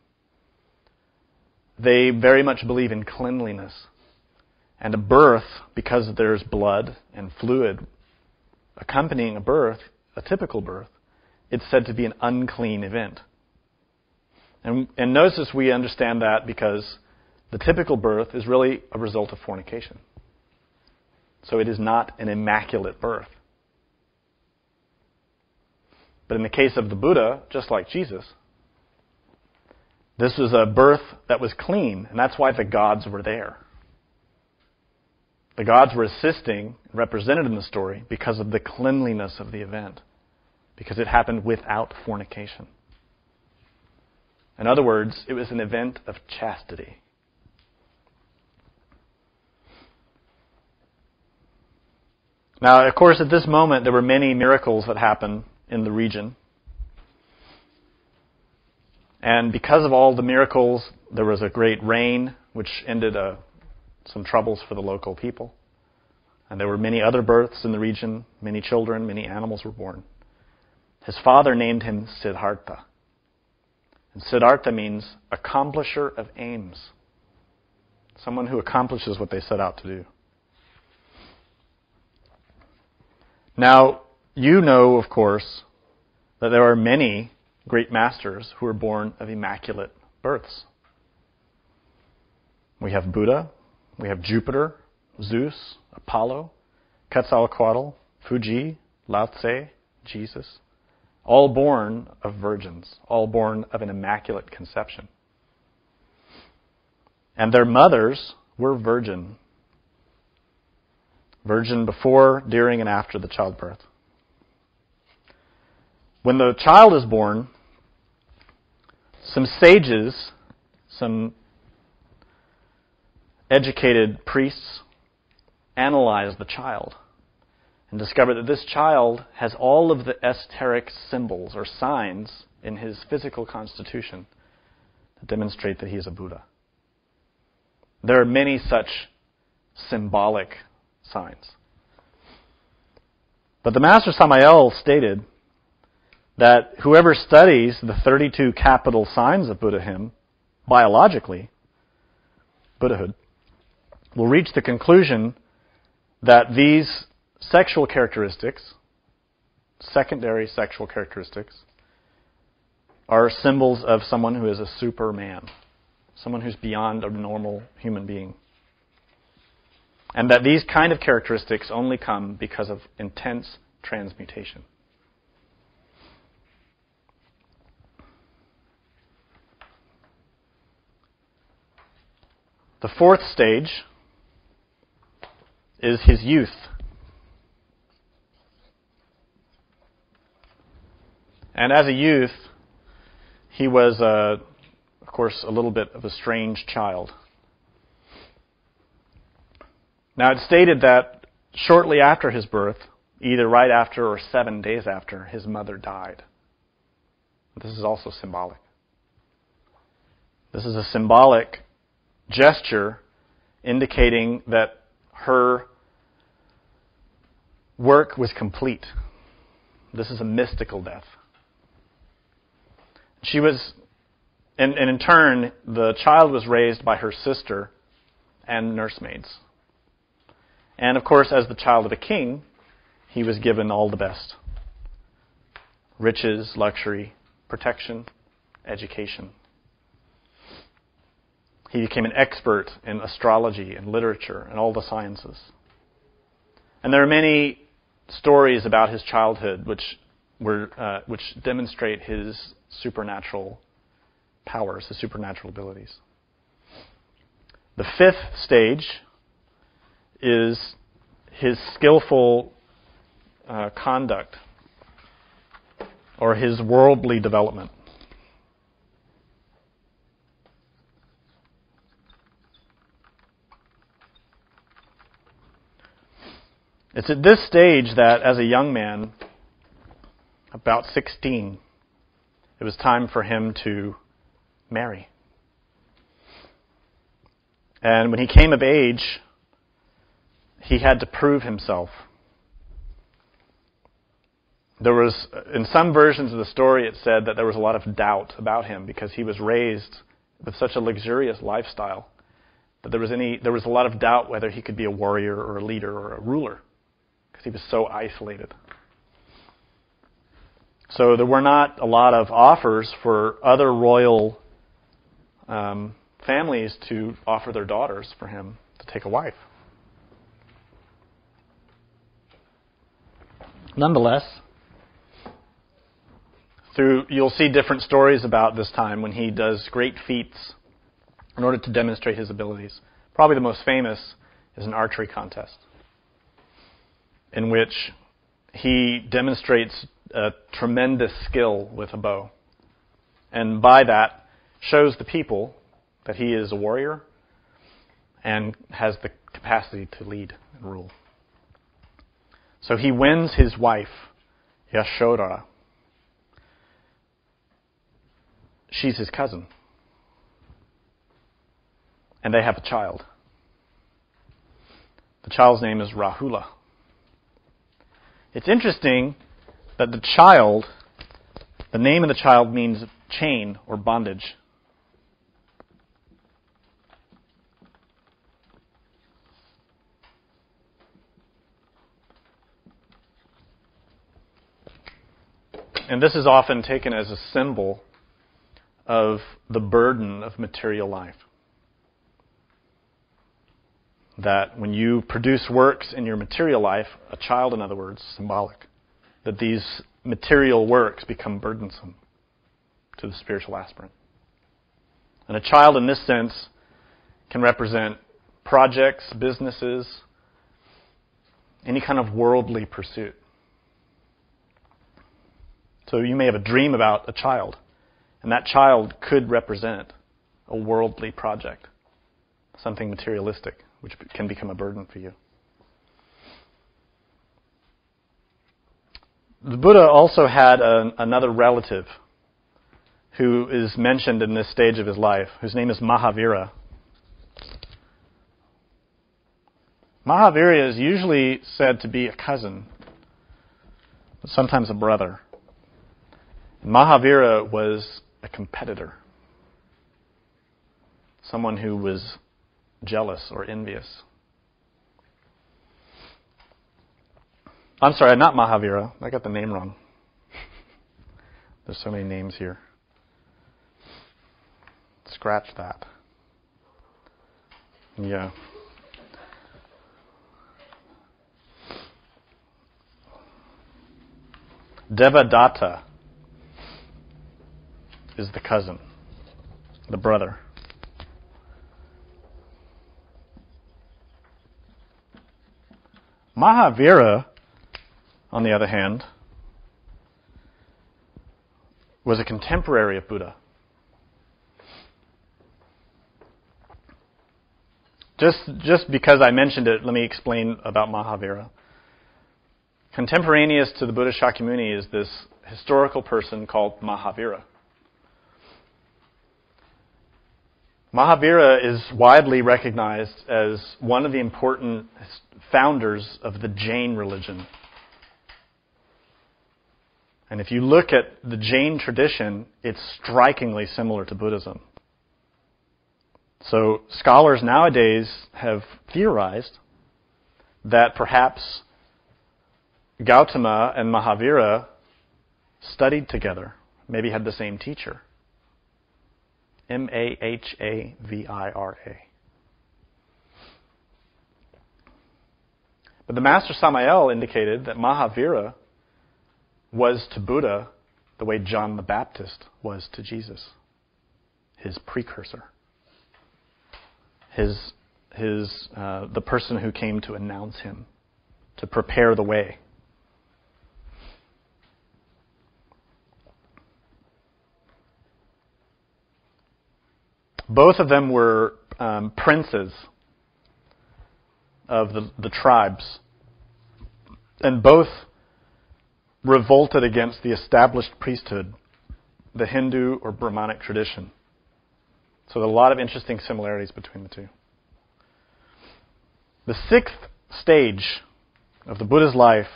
they very much believe in cleanliness. And a birth, because there's blood and fluid accompanying a birth, a typical birth, it's said to be an unclean event. And notice we understand that because the typical birth is really a result of fornication. So it is not an immaculate birth. But in the case of the Buddha, just like Jesus, this was a birth that was clean, and that's why the gods were there. The gods were assisting, represented in the story, because of the cleanliness of the event, because it happened without fornication. In other words, it was an event of chastity. Now, of course, at this moment, there were many miracles that happened in the region. And because of all the miracles, there was a great rain, which ended some troubles for the local people. And there were many other births in the region, many children, many animals were born. His father named him Siddhartha. And Siddhartha means accomplisher of aims. Someone who accomplishes what they set out to do. Now, you know, of course, that there are many great masters who are born of immaculate births. We have Buddha, we have Jupiter, Zeus, Apollo, Quetzalcoatl, Fuji, Lao Tse, Jesus, all born of virgins, all born of an immaculate conception. And their mothers were virgin before, during, and after the childbirth. When the child is born, some sages, some educated priests, analyze the child and discover that this child has all of the esoteric symbols or signs in his physical constitution that demonstrate that he is a Buddha. There are many such symbolic signs. But the Master Samael stated that whoever studies the 32 capital signs of Buddhism biologically, Buddhahood, will reach the conclusion that these sexual characteristics, secondary sexual characteristics, are symbols of someone who is a superman, someone who's beyond a normal human being. And that these kind of characteristics only come because of intense transmutation. The fourth stage is his youth. And as a youth, he was, of course, a little bit of a strange child. Now, it's stated that shortly after his birth, either right after or 7 days after, his mother died. This is also symbolic. This is a symbolic gesture indicating that her work was complete. This is a mystical death. She was, and in turn, the child was raised by her sister and nursemaids. And of course, as the child of a king, he was given all the best. Riches, luxury, protection, education. He became an expert in astrology and literature and all the sciences. And there are many stories about his childhood which demonstrate his supernatural powers, his supernatural abilities. The fifth stage is his skillful conduct, or his worldly development. It's at this stage that, as a young man, about 16, it was time for him to marry. And when he came of age, he had to prove himself. There was, in some versions of the story, it said that there was a lot of doubt about him because he was raised with such a luxurious lifestyle that there was a lot of doubt whether he could be a warrior or a leader or a ruler because he was so isolated. So there were not a lot of offers for other royal families to offer their daughters for him to take a wife. Nonetheless, you'll see different stories about this time when he does great feats in order to demonstrate his abilities. Probably the most famous is an archery contest in which he demonstrates a tremendous skill with a bow. And by that, shows the people that he is a warrior and has the capacity to lead and rule. So he wins his wife, Yashodhara. She's his cousin. And they have a child. The child's name is Rahula. It's interesting that the name of the child means chain or bondage. And this is often taken as a symbol of the burden of material life. That when you produce works in your material life, a child, in other words, symbolic, that these material works become burdensome to the spiritual aspirant. And a child in this sense can represent projects, businesses, any kind of worldly pursuit. So you may have a dream about a child, and that child could represent a worldly project, something materialistic, which can become a burden for you. The Buddha also had another relative who is mentioned in this stage of his life, whose name is Mahavira. Mahavira is usually said to be a cousin, but sometimes a brother. Mahavira was a competitor, someone who was jealous or envious. I'm sorry, not Mahavira. I got the name wrong. There's so many names here. Scratch that. Yeah. Devadatta is the cousin, the brother. Mahavira, on the other hand, was a contemporary of Buddha. Just because I mentioned it, let me explain about Mahavira. Contemporaneous to the Buddha Shakyamuni is this historical person called Mahavira. Mahavira is widely recognized as one of the important founders of the Jain religion. And if you look at the Jain tradition, it's strikingly similar to Buddhism. So scholars nowadays have theorized that perhaps Gautama and Mahavira studied together, maybe had the same teacher. Mahavira. But the Master Samael indicated that Mahavira was to Buddha the way John the Baptist was to Jesus, his precursor, the person who came to announce him, to prepare the way. Both of them were princes of the tribes, and both revolted against the established priesthood, the Hindu or Brahmanic tradition. So there are a lot of interesting similarities between the two. The sixth stage of the Buddha's life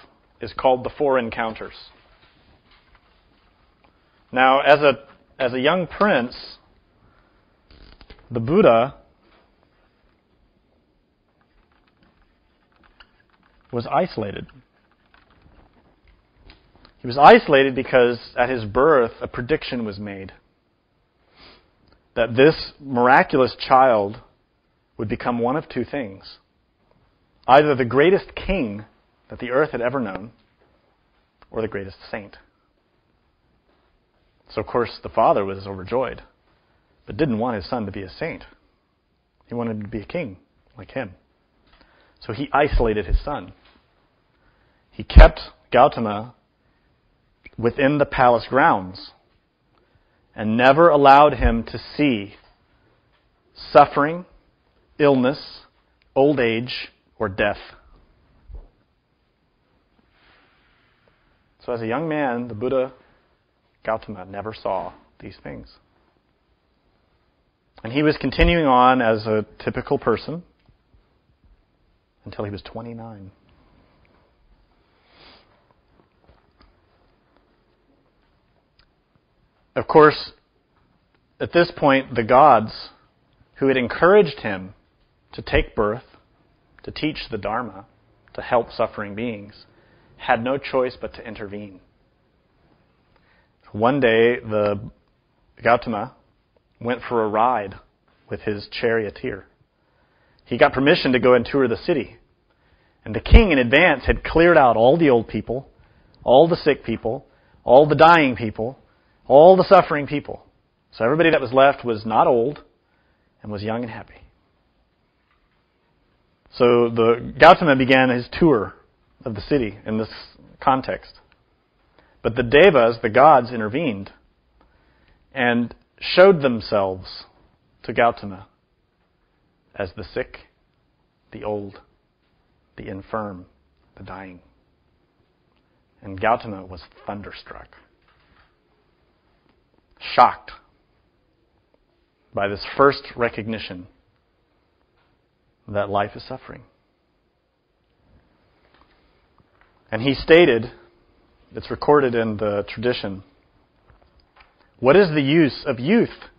is called the Four Encounters. Now, as a young prince, the Buddha was isolated. He was isolated because at his birth a prediction was made that this miraculous child would become one of two things. Either the greatest king that the earth had ever known, or the greatest saint. So of course the father was overjoyed, but didn't want his son to be a saint. He wanted him to be a king like him. So he isolated his son. He kept Gautama within the palace grounds and never allowed him to see suffering, illness, old age, or death. So as a young man, the Buddha, Gautama, never saw these things. And he was continuing on as a typical person until he was 29. Of course, at this point, the gods who had encouraged him to take birth, to teach the Dharma, to help suffering beings, had no choice but to intervene. One day, the Gautama went for a ride with his charioteer. He got permission to go and tour the city. And the king in advance had cleared out all the old people, all the sick people, all the dying people, all the suffering people. So everybody that was left was not old and was young and happy. So the Gautama began his tour of the city in this context. But the Devas, the gods, intervened and showed themselves to Gautama as the sick, the old, the infirm, the dying. And Gautama was thunderstruck, shocked by this first recognition that life is suffering. And he stated, it's recorded in the tradition, "What is the use of youth,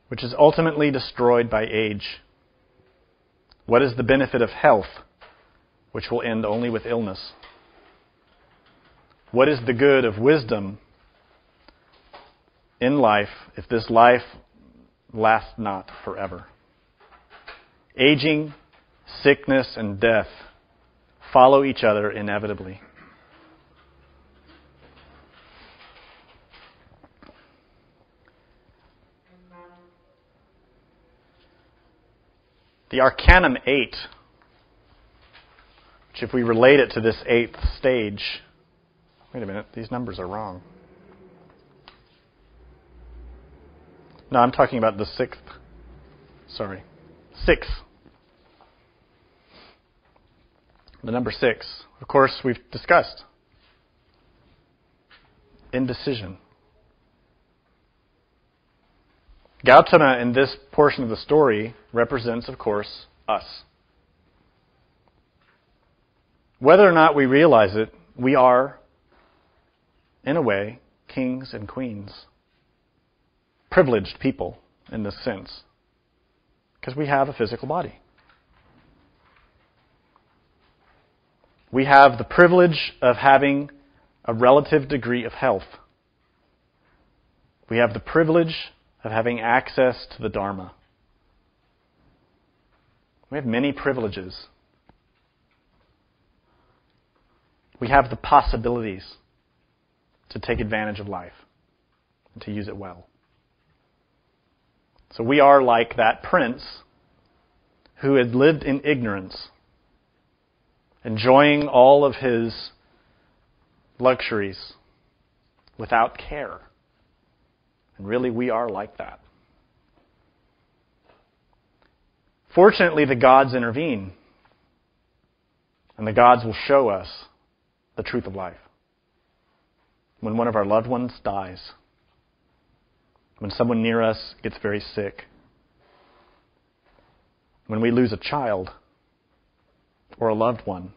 which is ultimately destroyed by age? What is the benefit of health, which will end only with illness? What is the good of wisdom in life if this life lasts not forever? Aging, sickness, and death follow each other inevitably." The Arcanum 8, which if we relate it to this eighth stage, wait a minute, these numbers are wrong. No, I'm talking about the sixth. Sorry. 6. The number 6. Of course, we've discussed. indecision. Gautama, in this portion of the story, represents, of course, us. Whether or not we realize it, we are, in a way, kings and queens. Privileged people, in this sense. Because we have a physical body. We have the privilege of having a relative degree of health. We have the privilege of having access to the Dharma. We have many privileges. We have the possibilities to take advantage of life and to use it well. So we are like that prince who had lived in ignorance, enjoying all of his luxuries without care. And really, we are like that. Fortunately, the gods intervene, and the gods will show us the truth of life. When one of our loved ones dies, when someone near us gets very sick, when we lose a child or a loved one.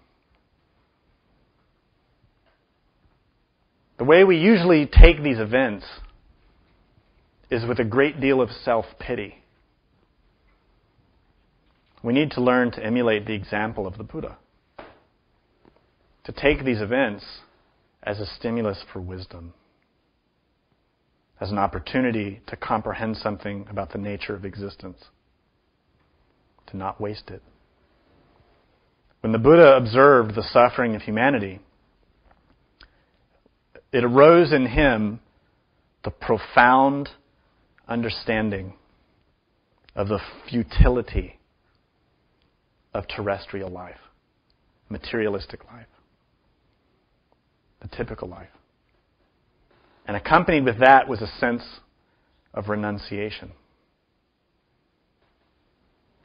The way we usually take these events is with a great deal of self-pity. We need to learn to emulate the example of the Buddha. To take these events as a stimulus for wisdom, as an opportunity to comprehend something about the nature of existence, to not waste it. When the Buddha observed the suffering of humanity, it arose in him the profound understanding of the futility of terrestrial life, materialistic life, the typical life. And accompanied with that was a sense of renunciation.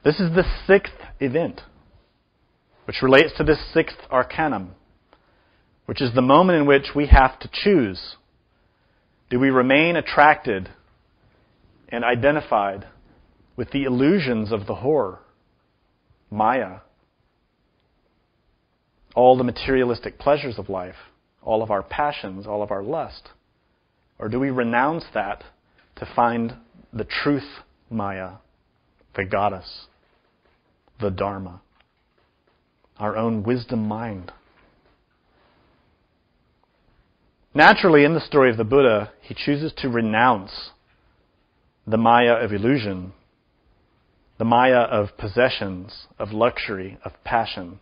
This is the sixth event, which relates to this sixth arcanum, which is the moment in which we have to choose. Do we remain attracted and identified with the illusions of the horror, Maya, all the materialistic pleasures of life, all of our passions, all of our lust? Or do we renounce that to find the truth Maya, the goddess, the Dharma, our own wisdom mind? Naturally, in the story of the Buddha, he chooses to renounce the Maya of illusion, the Maya of possessions, of luxury, of passion.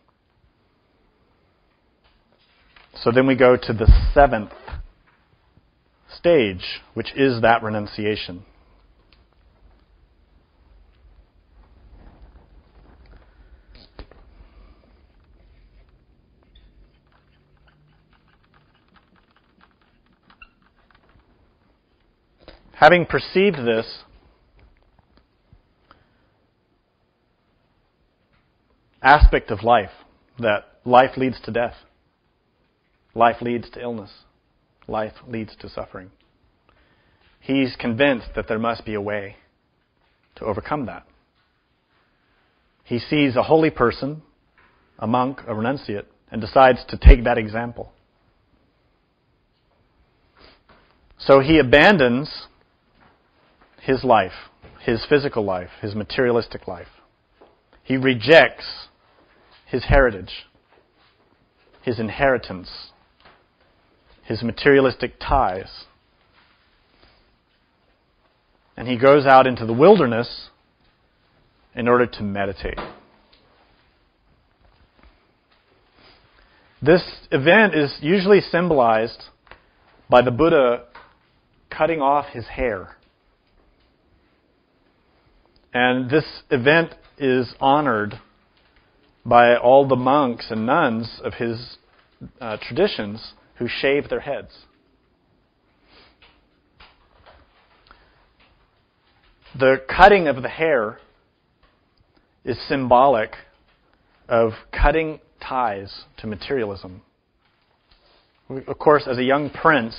So then we go to the seventh stage, which is that renunciation. Having perceived this, aspect of life, that life leads to death, life leads to illness, life leads to suffering, he's convinced that there must be a way to overcome that. He sees a holy person, a monk, a renunciate, and decides to take that example. So he abandons his life, his physical life, his materialistic life. He rejects his heritage, his inheritance, his materialistic ties. And he goes out into the wilderness in order to meditate. This event is usually symbolized by the Buddha cutting off his hair. And this event is honored by all the monks and nuns of his traditions who shave their heads. The cutting of the hair is symbolic of cutting ties to materialism. Of course, as a young prince,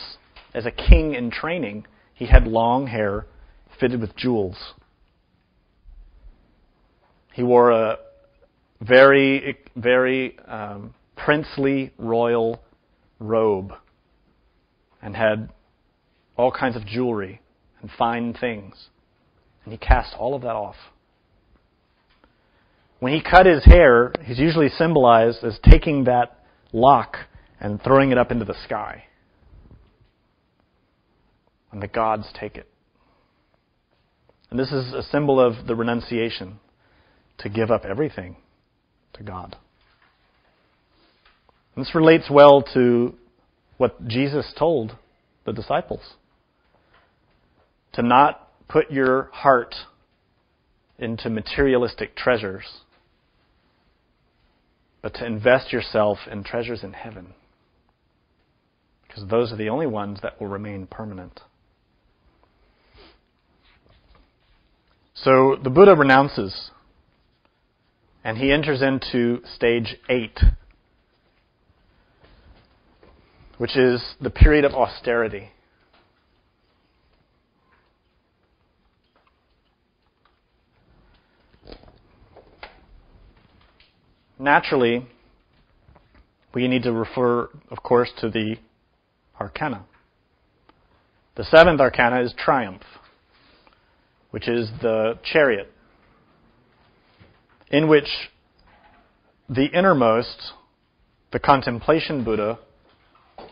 as a king in training, he had long hair fitted with jewels. He wore a very, very princely royal robe and had all kinds of jewelry and fine things. And he cast all of that off. When he cut his hair, he's usually symbolized as taking that lock and throwing it up into the sky. And the gods take it. And this is a symbol of the renunciation, to give up everything to God. And this relates well to what Jesus told the disciples. To not put your heart into materialistic treasures, but to invest yourself in treasures in heaven. Because those are the only ones that will remain permanent. So the Buddha renounces, and he enters into stage 8, which is the period of austerity. Naturally, we need to refer, of course, to the arcana. The 7th arcana is triumph, which is the chariot, in which the innermost, the contemplation Buddha,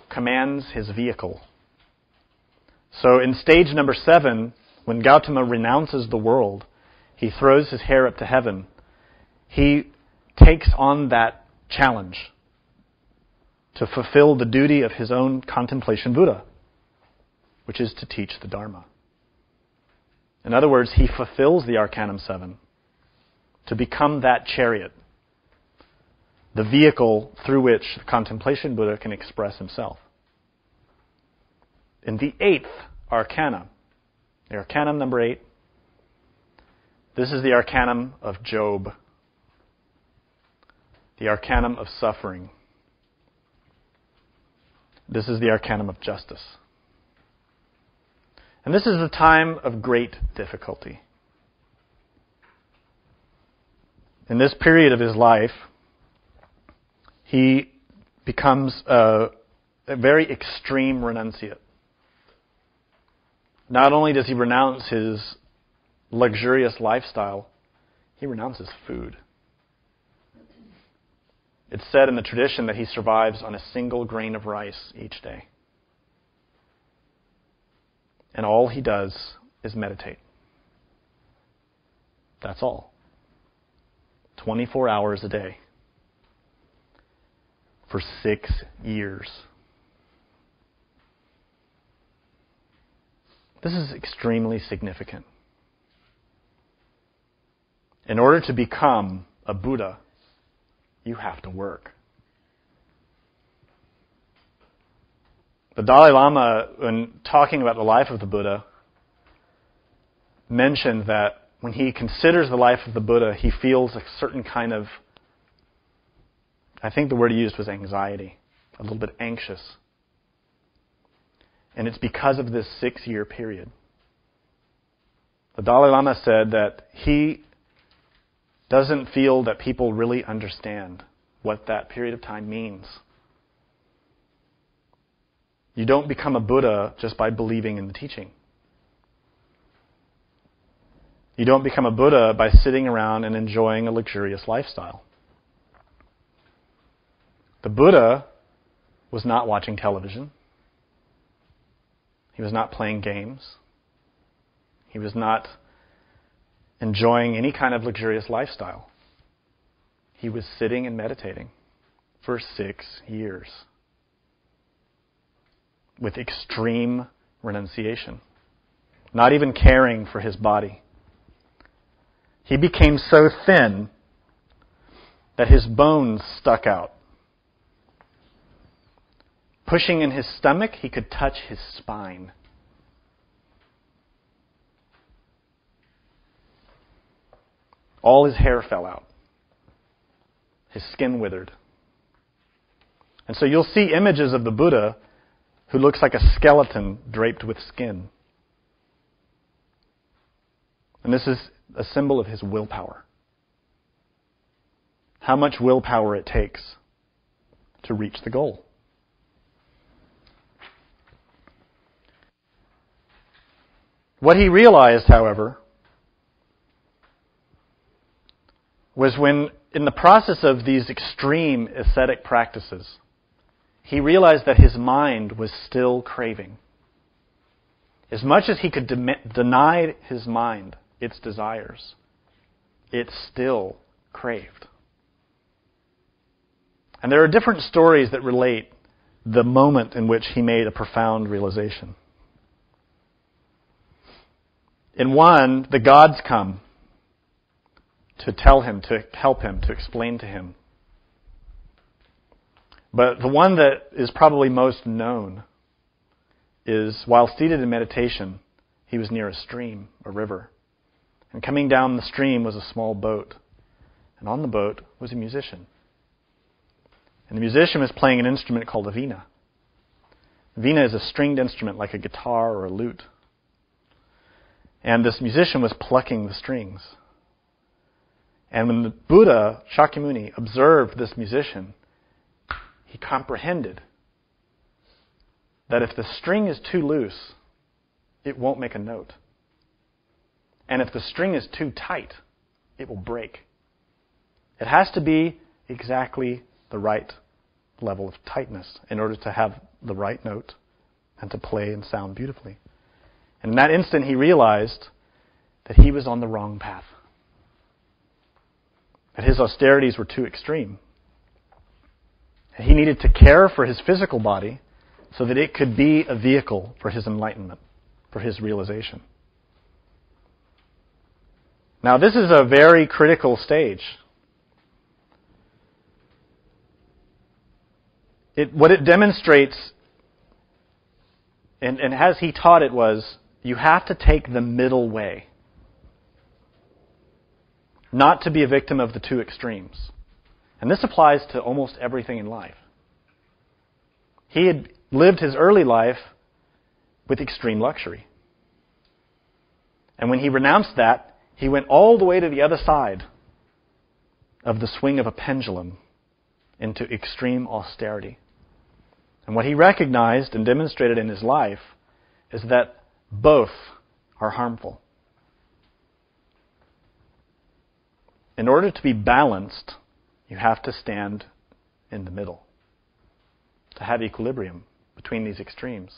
commands his vehicle. So in stage number 7, when Gautama renounces the world, he throws his hair up to heaven. He takes on that challenge to fulfill the duty of his own contemplation Buddha, which is to teach the Dharma. In other words, he fulfills the Arcanum 7 to become that chariot, the vehicle through which the contemplation Buddha can express himself. In the 8th Arcana, the Arcanum number 8, this is the Arcanum of Job, the Arcanum of suffering. This is the Arcanum of justice. And this is a time of great difficulty. In this period of his life, he becomes a very extreme renunciate. Not only does he renounce his luxurious lifestyle, he renounces food. It's said in the tradition that he survives on a single grain of rice each day. And all he does is meditate. That's all. 24 hours a day. For 6 years. This is extremely significant. In order to become a Buddha, you have to work. The Dalai Lama, when talking about the life of the Buddha, mentioned that when he considers the life of the Buddha, he feels a certain kind of, I think the word he used was anxiety, a little bit anxious. And it's because of this 6-year period. The Dalai Lama said that he doesn't feel that people really understand what that period of time means. You don't become a Buddha just by believing in the teaching. You don't become a Buddha by sitting around and enjoying a luxurious lifestyle. The Buddha was not watching television. He was not playing games. He was not enjoying any kind of luxurious lifestyle. He was sitting and meditating for 6 years with extreme renunciation, not even caring for his body. He became so thin that his bones stuck out. Pushing in his stomach, he could touch his spine. All his hair fell out. His skin withered. And so you'll see images of the Buddha who looks like a skeleton draped with skin. And this is a symbol of his willpower. How much willpower it takes to reach the goal. What he realized, however, was when, in the process of these extreme ascetic practices, he realized that his mind was still craving. As much as he could deny his mind its desires, it still craved. And there are different stories that relate the moment in which he made a profound realization. In one, the gods come to tell him, to help him, to explain to him. But the one that is probably most known is, while seated in meditation, he was near a stream, a river. And coming down the stream was a small boat. And on the boat was a musician. And the musician was playing an instrument called a vina. Vina is a stringed instrument like a guitar or a lute. And this musician was plucking the strings. And when the Buddha, Shakyamuni, observed this musician, he comprehended that if the string is too loose, it won't make a note. And if the string is too tight, it will break. It has to be exactly the right level of tightness in order to have the right note and to play and sound beautifully. And in that instant, he realized that he was on the wrong path. That his austerities were too extreme. And he needed to care for his physical body so that it could be a vehicle for his enlightenment, for his realization. Now, this is a very critical stage. What it demonstrates, and as he taught it, was you have to take the middle way. Not to be a victim of the two extremes. And this applies to almost everything in life. He had lived his early life with extreme luxury. And when he renounced that, he went all the way to the other side of the swing of a pendulum into extreme austerity. And what he recognized and demonstrated in his life is that both are harmful. In order to be balanced, you have to stand in the middle, to have equilibrium between these extremes.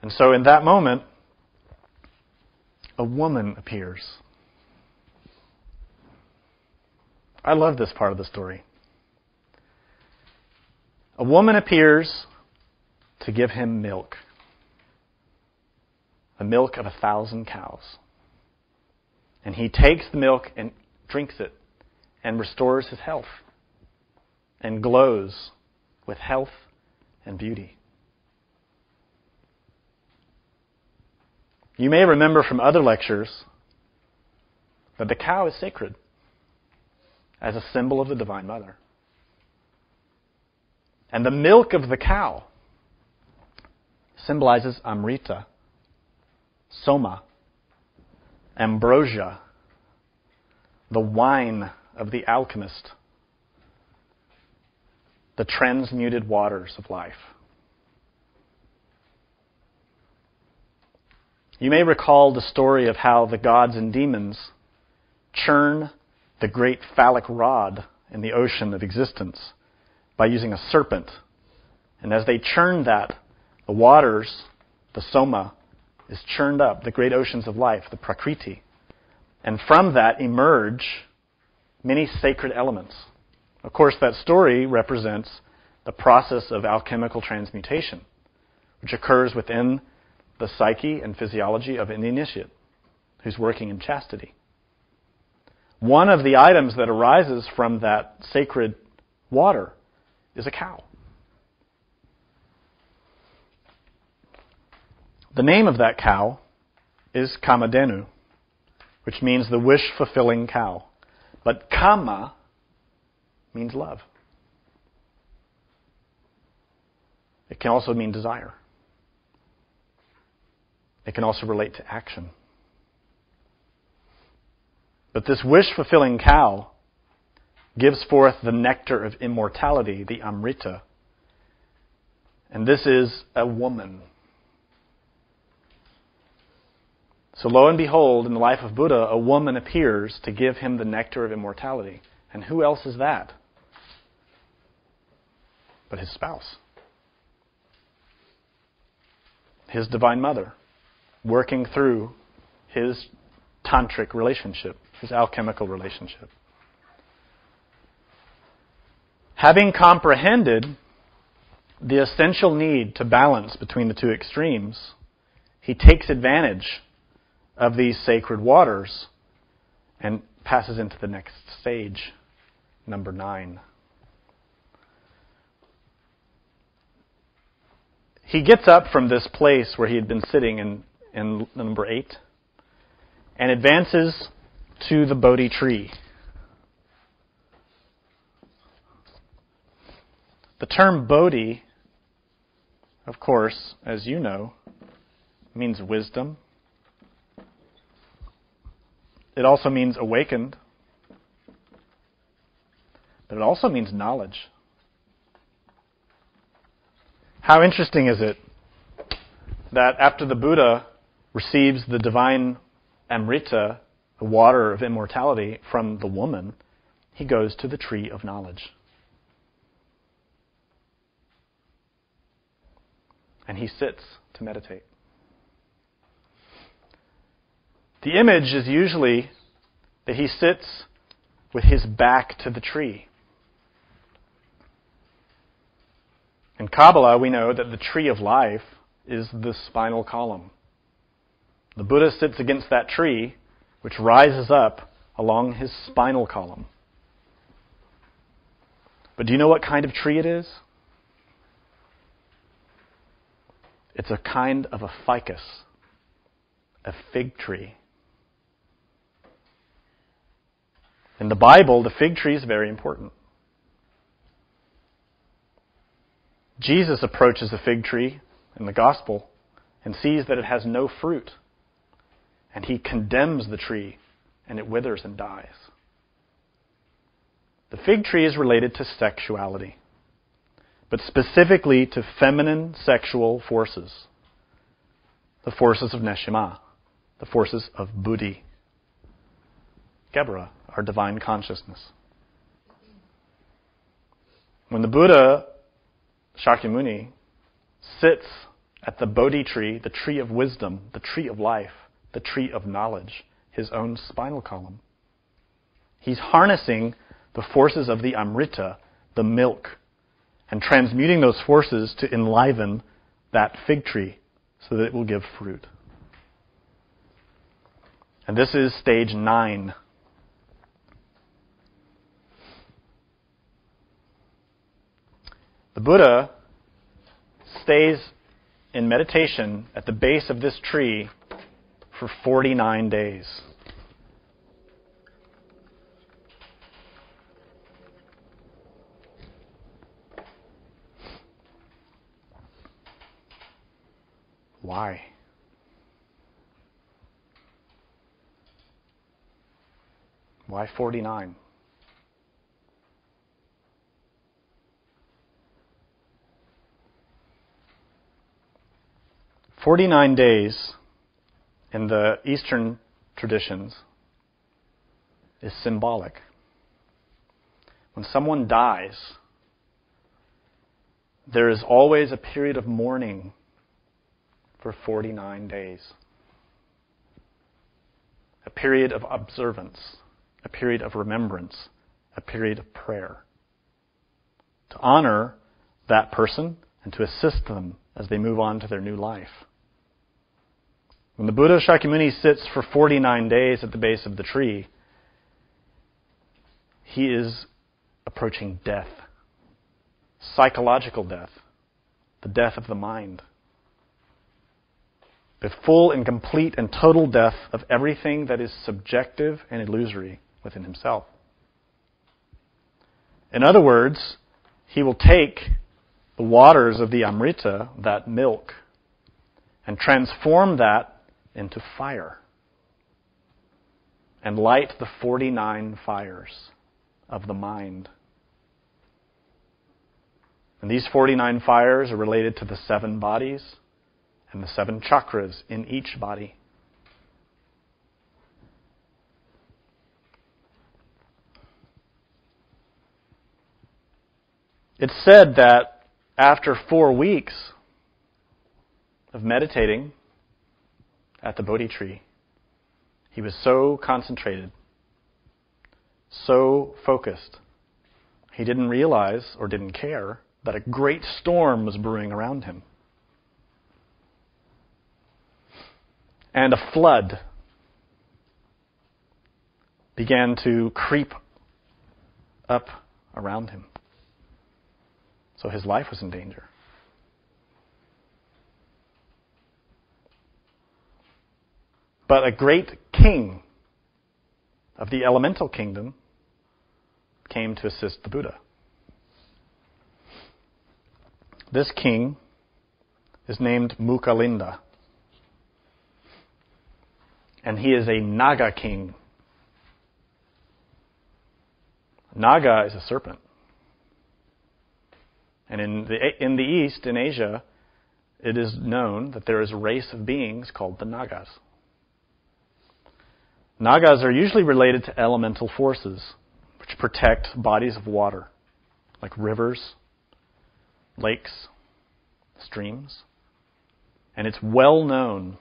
And so in that moment, a woman appears. I love this part of the story. A woman appears to give him milk. The milk of 1,000 cows. And he takes the milk and drinks it and restores his health and glows with health and beauty. You may remember from other lectures that the cow is sacred as a symbol of the Divine Mother. And the milk of the cow symbolizes Amrita, Soma, ambrosia, the wine of the alchemist, the transmuted waters of life. You may recall the story of how the gods and demons churn the great phallic rod in the ocean of existence by using a serpent. And as they churn that, the waters, the Soma, is churned up, the great oceans of life, the Prakriti. And from that emerge many sacred elements. Of course, that story represents the process of alchemical transmutation, which occurs within the psyche and physiology of an initiate who's working in chastity. One of the items that arises from that sacred water is a cow. The name of that cow is Kamadhenu, which means the wish-fulfilling cow. But Kama means love. It can also mean desire. It can also relate to action. But this wish-fulfilling cow gives forth the nectar of immortality, the Amrita. And this is a woman. So lo and behold, in the life of Buddha, a woman appears to give him the nectar of immortality. And who else is that but his spouse? His Divine Mother, working through his tantric relationship, his alchemical relationship. Having comprehended the essential need to balance between the two extremes, he takes advantage of these sacred waters and passes into the next stage, number 9. He gets up from this place where he had been sitting in number 8 and advances to the Bodhi tree. The term Bodhi, of course, as you know, means wisdom. It also means awakened. But it also means knowledge. How interesting is it that after the Buddha receives the divine Amrita, the water of immortality, from the woman, he goes to the tree of knowledge. And he sits to meditate. The image is usually that he sits with his back to the tree. In Kabbalah, we know that the tree of life is the spinal column. The Buddha sits against that tree, which rises up along his spinal column. But do you know what kind of tree it is? It's a kind of a ficus, a fig tree. In the Bible, the fig tree is very important. Jesus approaches the fig tree in the gospel and sees that it has no fruit. And he condemns the tree, and it withers and dies. The fig tree is related to sexuality, but specifically to feminine sexual forces. The forces of Neshama, the forces of Buddhi. Gebara, our divine consciousness. When the Buddha, Shakyamuni, sits at the Bodhi tree, the tree of wisdom, the tree of life, the tree of knowledge, his own spinal column, he's harnessing the forces of the Amrita, the milk, and transmuting those forces to enliven that fig tree so that it will give fruit. And this is stage 9. The Buddha stays in meditation at the base of this tree for 49 days. Why? Why 49? "49 days in the Eastern traditions is symbolic. When someone dies, there is always a period of mourning for 49 days. A period of observance, a period of remembrance, a period of prayer. To honor that person and to assist them as they move on to their new life. When the Buddha Shakyamuni sits for 49 days at the base of the tree, he is approaching death. Psychological death. The death of the mind. The full and complete and total death of everything that is subjective and illusory within himself. In other words, he will take the waters of the Amrita, that milk, and transform that into fire and light the 49 fires of the mind. And these 49 fires are related to the 7 bodies and the 7 chakras in each body. It's said that after 4 weeks of meditating at the Bodhi tree, he was so concentrated, so focused, he didn't realize or didn't care that a great storm was brewing around him. And a flood began to creep up around him. So his life was in danger. But a great king of the elemental kingdom came to assist the Buddha. This king is named Mukhalinda. And he is a Naga king. Naga is a serpent. And in the East, in Asia, it is known that there is a race of beings called the Nagas. Nagas are usually related to elemental forces, which protect bodies of water, like rivers, lakes, streams. And it's well known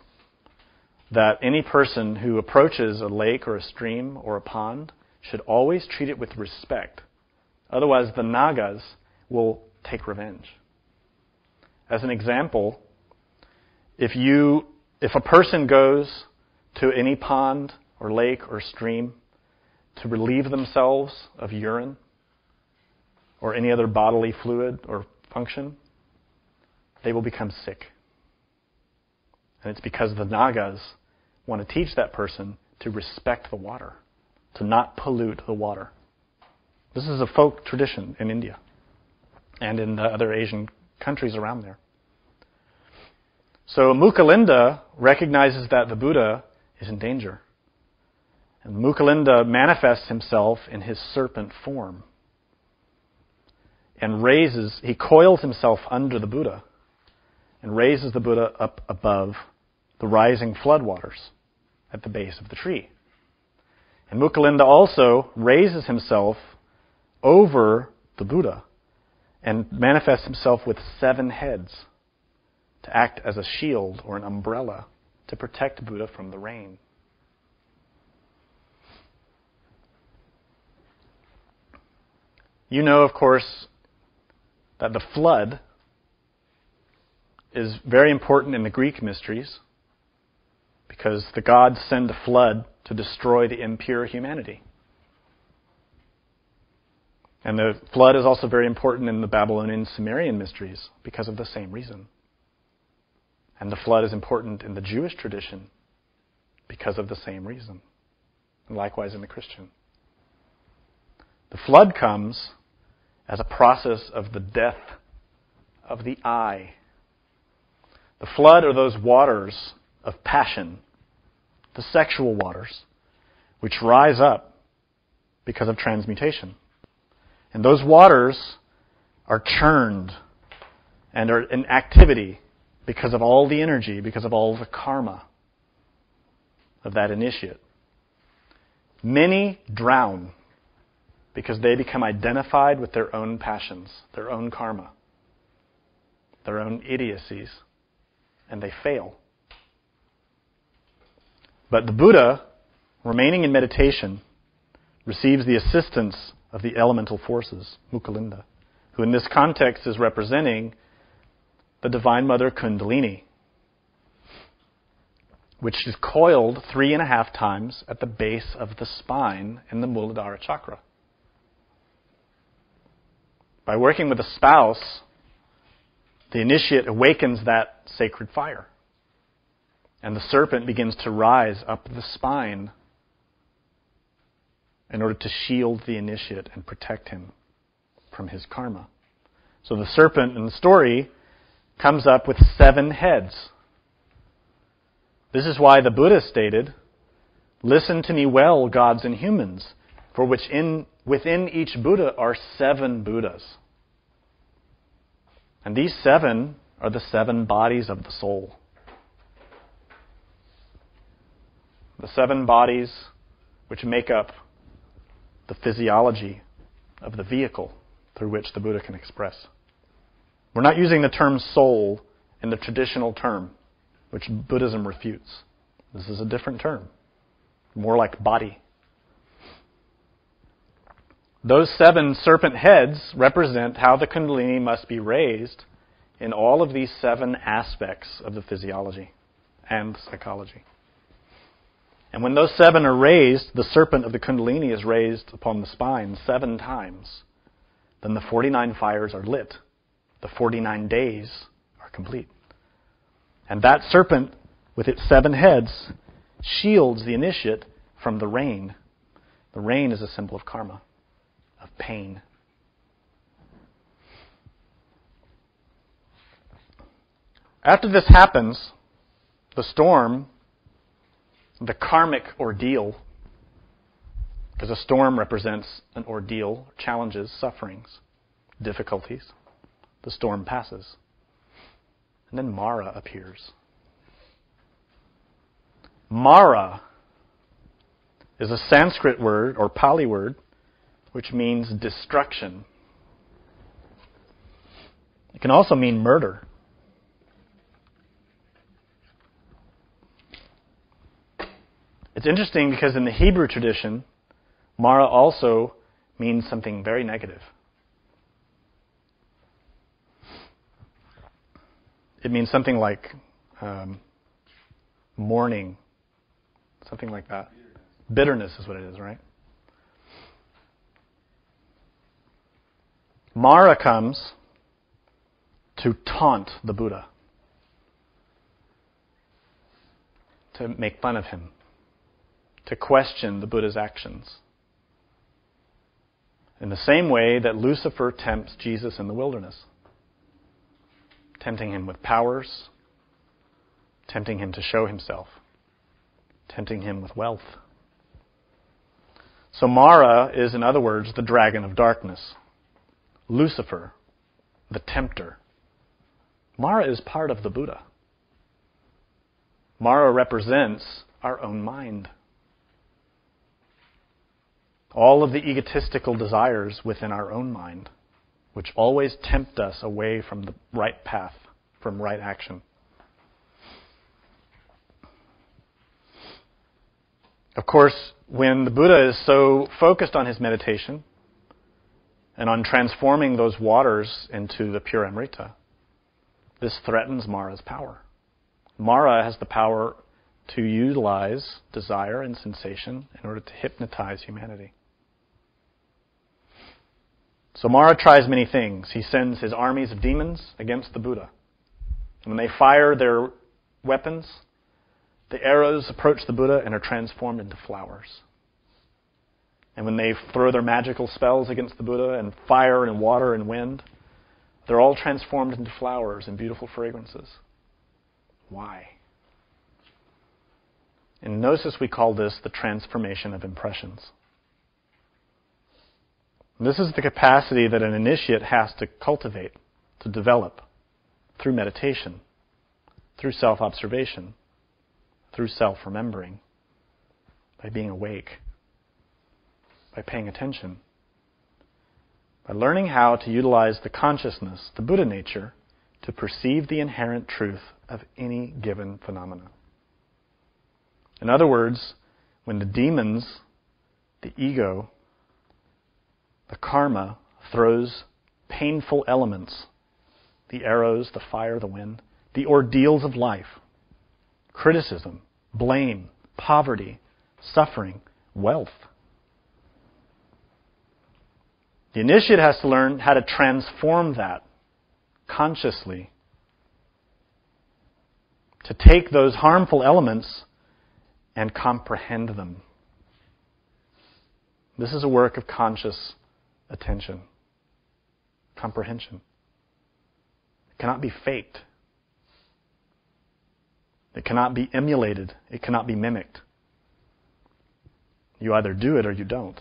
that any person who approaches a lake or a stream or a pond should always treat it with respect. Otherwise, the Nagas will take revenge. As an example, if a person goes to any pond or lake or stream to relieve themselves of urine or any other bodily fluid or function, they will become sick. And it's because the Nagas want to teach that person to respect the water, to not pollute the water. This is a folk tradition in India and in the other Asian countries around there. So Mukhalinda recognizes that the Buddha is in danger. And Mukhalinda manifests himself in his serpent form. And he coils himself under the Buddha and raises the Buddha up above the rising floodwaters at the base of the tree. And Mukhalinda also raises himself over the Buddha and manifests himself with 7 heads to act as a shield or an umbrella to protect Buddha from the rain. You know, of course, that the flood is very important in the Greek mysteries because the gods send a flood to destroy the impure humanity. And the flood is also very important in the Babylonian Sumerian mysteries because of the same reason. And the flood is important in the Jewish tradition because of the same reason. And likewise in the Christian. The flood comes as a process of the death of the I. The flood are those waters of passion, the sexual waters, which rise up because of transmutation. And those waters are churned and are in activity because of all the energy, because of all the karma of that initiate. Many drown because they become identified with their own passions, their own karma, their own idiocies, and they fail. But the Buddha, remaining in meditation, receives the assistance of the elemental forces, Mukhalinda, who in this context is representing the Divine Mother Kundalini, which is coiled 3.5 times at the base of the spine in the Muladhara chakra. By working with a spouse, the initiate awakens that sacred fire. And the serpent begins to rise up the spine in order to shield the initiate and protect him from his karma. So the serpent in the story comes up with 7 heads. This is why the Buddha stated, "Listen to me well, gods and humans, for within each Buddha are 7 Buddhas." And these 7 are the 7 bodies of the soul. The 7 bodies which make up the physiology of the vehicle through which the Buddha can express. We're not using the term soul in the traditional term, which Buddhism refutes. This is a different term, more like body. Those 7 serpent heads represent how the Kundalini must be raised in all of these 7 aspects of the physiology and psychology. And when those 7 are raised, the serpent of the Kundalini is raised upon the spine 7 times. Then the 49 fires are lit. The 49 days are complete. And that serpent, with its 7 heads, shields the initiate from the rain. The rain is a symbol of karma, of pain. After this happens, the storm, the karmic ordeal, because a storm represents an ordeal, challenges, sufferings, difficulties. The storm passes. And then Mara appears. Mara is a Sanskrit word or Pali word which means destruction. It can also mean murder. It's interesting because in the Hebrew tradition, Mara also means something very negative. It means something like mourning, something like that. Bitterness is what it is, right? Mara comes to taunt the Buddha, to make fun of him, to question the Buddha's actions. In the same way that Lucifer tempts Jesus in the wilderness, tempting him with powers, tempting him to show himself, tempting him with wealth. So Mara is, in other words, the dragon of darkness. Lucifer, the tempter. Mara is part of the Buddha. Mara represents our own mind. All of the egotistical desires within our own mind, which always tempt us away from the right path, from right action. Of course, when the Buddha is so focused on his meditation and on transforming those waters into the pure Amrita, this threatens Mara's power. Mara has the power to utilize desire and sensation in order to hypnotize humanity. So Mara tries many things. He sends his armies of demons against the Buddha. And when they fire their weapons, the arrows approach the Buddha and are transformed into flowers. And when they throw their magical spells against the Buddha and fire and water and wind, they're all transformed into flowers and beautiful fragrances. Why? In Gnosis, we call this the transformation of impressions. This is the capacity that an initiate has to cultivate, to develop, through meditation, through self-observation, through self-remembering, by being awake, by paying attention, by learning how to utilize the consciousness, the Buddha nature, to perceive the inherent truth of any given phenomena. In other words, when the demons, the ego, the karma throws painful elements, the arrows, the fire, the wind, the ordeals of life, criticism, blame, poverty, suffering, wealth. The initiate has to learn how to transform that consciously, to take those harmful elements and comprehend them. This is a work of conscious attention, comprehension. cannot be faked. It cannot be emulated. It cannot be mimicked. You either do it or you don't.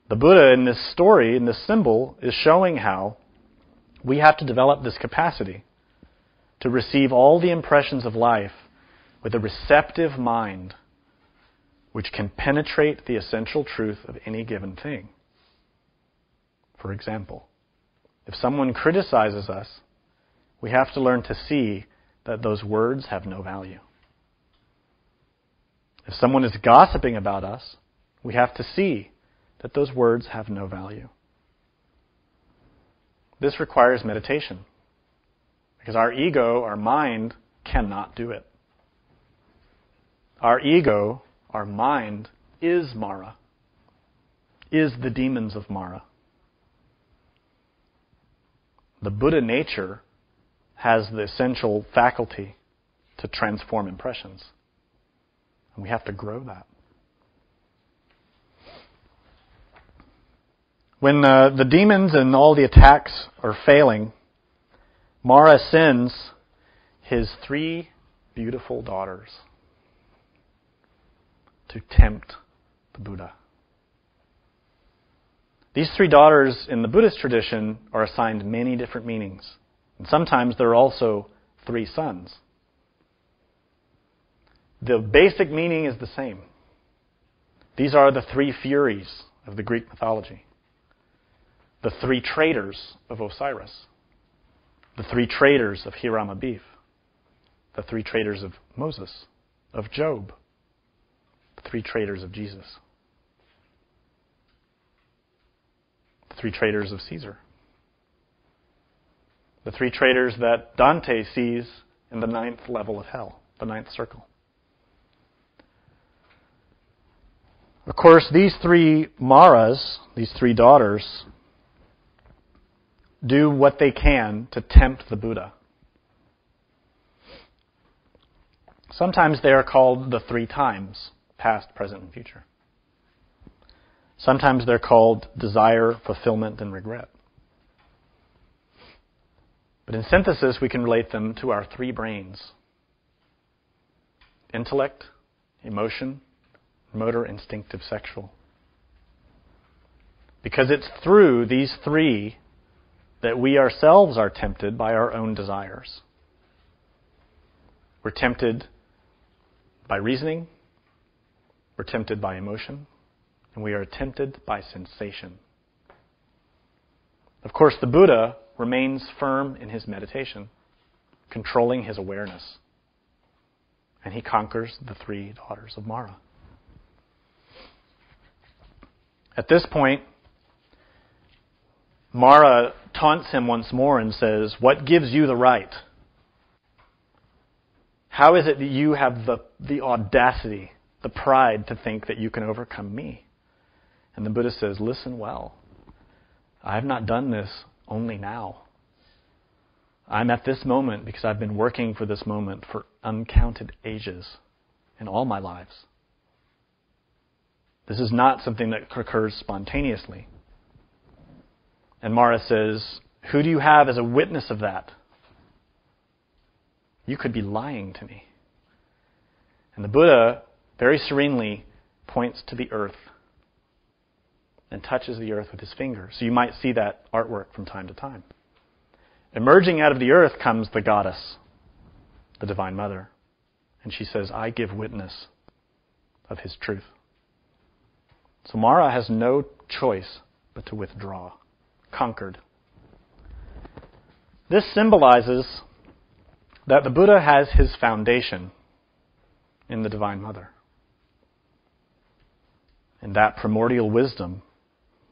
The Buddha in this story, in this symbol, is showing how we have to develop this capacity to receive all the impressions of life with a receptive mind which can penetrate the essential truth of any given thing. For example, if someone criticizes us, we have to learn to see that those words have no value. If someone is gossiping about us, we have to see that those words have no value. This requires meditation, because our ego, our mind, cannot do it. Our ego, our mind, is Mara, is the demons of Mara. The Buddha nature has the essential faculty to transform impressions. And we have to grow that. When the demons and all the attacks are failing, Mara sends his 3 beautiful daughters to tempt the Buddha. These 3 daughters in the Buddhist tradition are assigned many different meanings. And sometimes there are also 3 sons. The basic meaning is the same. These are the 3 furies of the Greek mythology. The 3 traitors of Osiris. The 3 traitors of Hiram Abif. The 3 traitors of Moses, of Job. The 3 traitors of Jesus. The 3 traitors of Caesar. The 3 traitors that Dante sees in the 9th level of hell, the 9th circle. Of course, these 3 Maras, these 3 daughters, do what they can to tempt the Buddha. Sometimes they are called the 3 times, past, present, and future. Sometimes they're called desire, fulfillment, and regret. But in synthesis, we can relate them to our 3 brains: intellect, emotion, motor, instinctive, sexual. Because it's through these 3 that we ourselves are tempted by our own desires. We're tempted by reasoning, we're tempted by emotion, and we are tempted by sensation. Of course, the Buddha remains firm in his meditation, controlling his awareness. And he conquers the 3 daughters of Mara. At this point, Mara taunts him once more and says, "What gives you the right? How is it that you have the audacity, the pride to think that you can overcome me?" And the Buddha says, "Listen well. I have not done this only now. I'm at this moment because I've been working for this moment for uncounted ages in all my lives. This is not something that occurs spontaneously." And Mara says, "Who do you have as a witness of that? You could be lying to me." And the Buddha very serenely points to the earth and touches the earth with his finger. So you might see that artwork from time to time. Emerging out of the earth comes the goddess, the Divine Mother. And she says, "I give witness of his truth." So Mara has no choice but to withdraw, conquered. This symbolizes that the Buddha has his foundation in the Divine Mother, in that primordial wisdom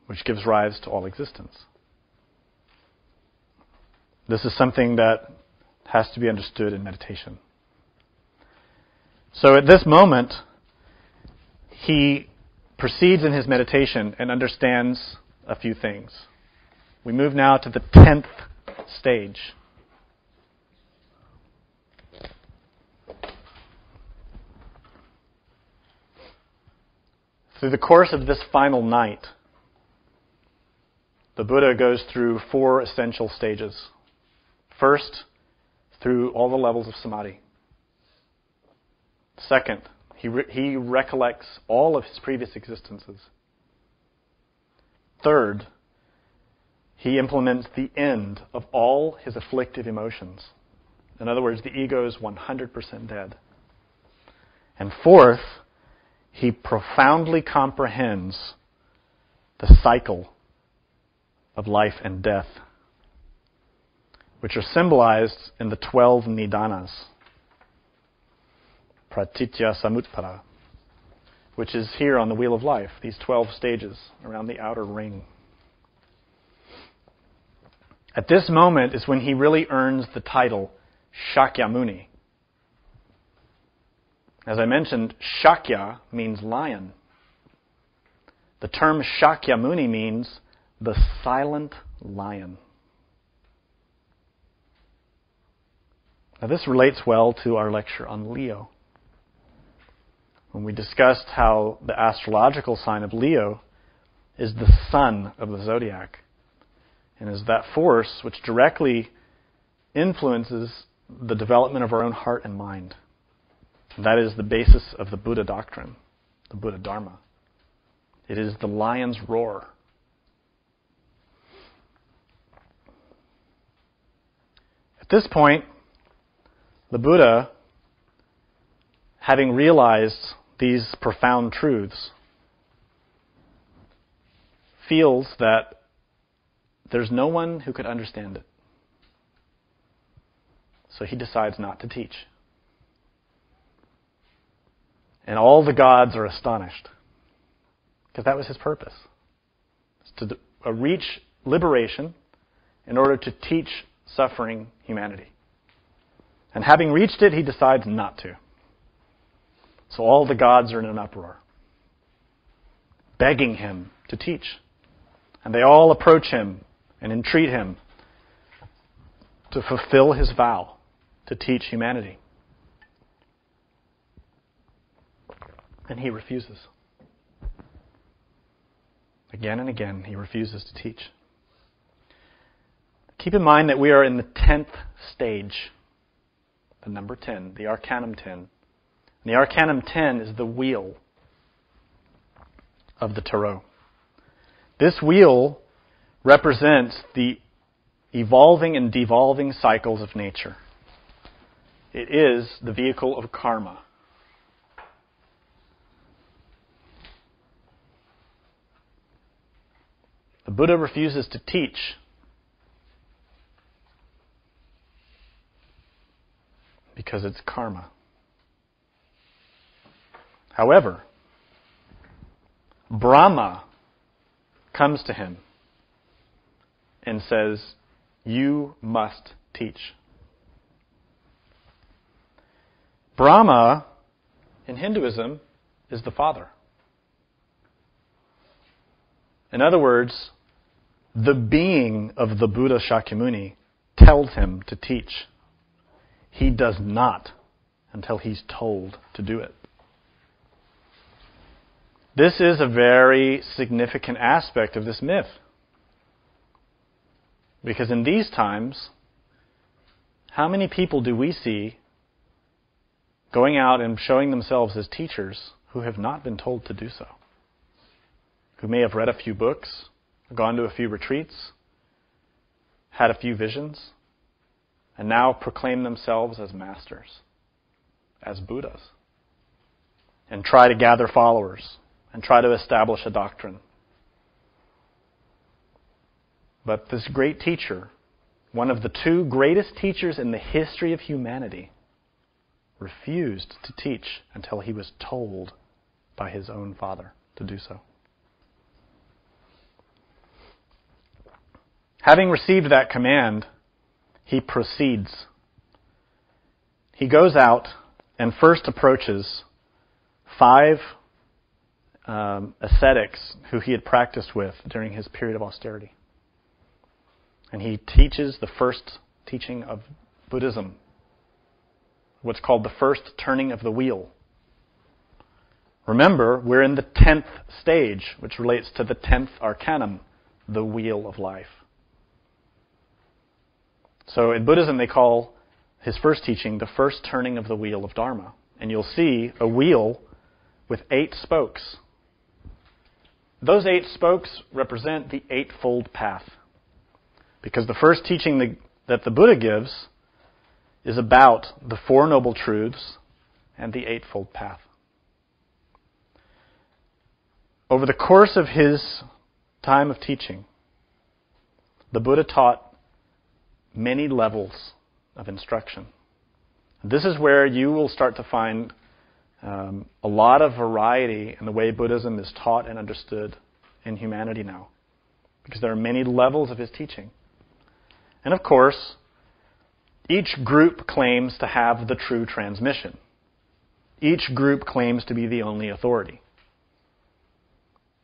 which gives rise to all existence. This is something that has to be understood in meditation. So at this moment, he proceeds in his meditation and understands a few things. We move now to the 10th stage. Through the course of this final night, the Buddha goes through 4 essential stages. First, through all the levels of samadhi. Second, he recollects all of his previous existences. Third, he implements the end of all his afflictive emotions. In other words, the ego is 100% dead. And fourth, he profoundly comprehends the cycle of life and death, which are symbolized in the 12 nidanas. Pratitya Samutpada, which is here on the Wheel of Life, these 12 stages around the outer ring. At this moment is when he really earns the title Shakyamuni. As I mentioned, Shakya means lion. The term Shakyamuni means the silent lion. Now this relates well to our lecture on Leo, when we discussed how the astrological sign of Leo is the sun of the zodiac, and is that force which directly influences the development of our own heart and mind. And that is the basis of the Buddha doctrine, the Buddha Dharma. It is the lion's roar. At this point, the Buddha, having realized these profound truths, feels that there's no one who could understand it. So he decides not to teach. And all the gods are astonished, because that was his purpose, to reach liberation in order to teach suffering humanity. And having reached it, he decides not to. So all the gods are in an uproar, begging him to teach. And they all approach him and entreat him to fulfill his vow to teach humanity. And he refuses. Again and again, he refuses to teach. Keep in mind that we are in the 10th stage, the number 10, the Arcanum 10. And the Arcanum 10 is the wheel of the Tarot. This wheel represents the evolving and devolving cycles of nature. It is the vehicle of karma. The Buddha refuses to teach because it's karma. However, Brahma comes to him and says, "You must teach." Brahma, in Hinduism, is the father. In other words, the being of the Buddha Shakyamuni tells him to teach. He does not until he's told to do it. This is a very significant aspect of this myth. Because in these times, how many people do we see going out and showing themselves as teachers who have not been told to do so? Who may have read a few books, gone to a few retreats, had a few visions, and now proclaim themselves as masters, as Buddhas, and try to gather followers, and try to establish a doctrine. But this great teacher, one of the two greatest teachers in the history of humanity, refused to teach until he was told by his own father to do so. Having received that command, he proceeds. He goes out and first approaches 5 ascetics who he had practiced with during his period of austerity. And he teaches the first teaching of Buddhism, what's called the first turning of the wheel. Remember, we're in the 10th stage, which relates to the 10th arcanum, the wheel of life. So in Buddhism, they call his first teaching the first turning of the wheel of Dharma. And you'll see a wheel with 8 spokes. Those 8 spokes represent the Eightfold Path. Because the first teaching that the Buddha gives is about the Four Noble Truths and the Eightfold Path. Over the course of his time of teaching, the Buddha taught many levels of instruction. This is where you will start to find a lot of variety in the way Buddhism is taught and understood in humanity now. Because there are many levels of his teaching. And of course, each group claims to have the true transmission. Each group claims to be the only authority.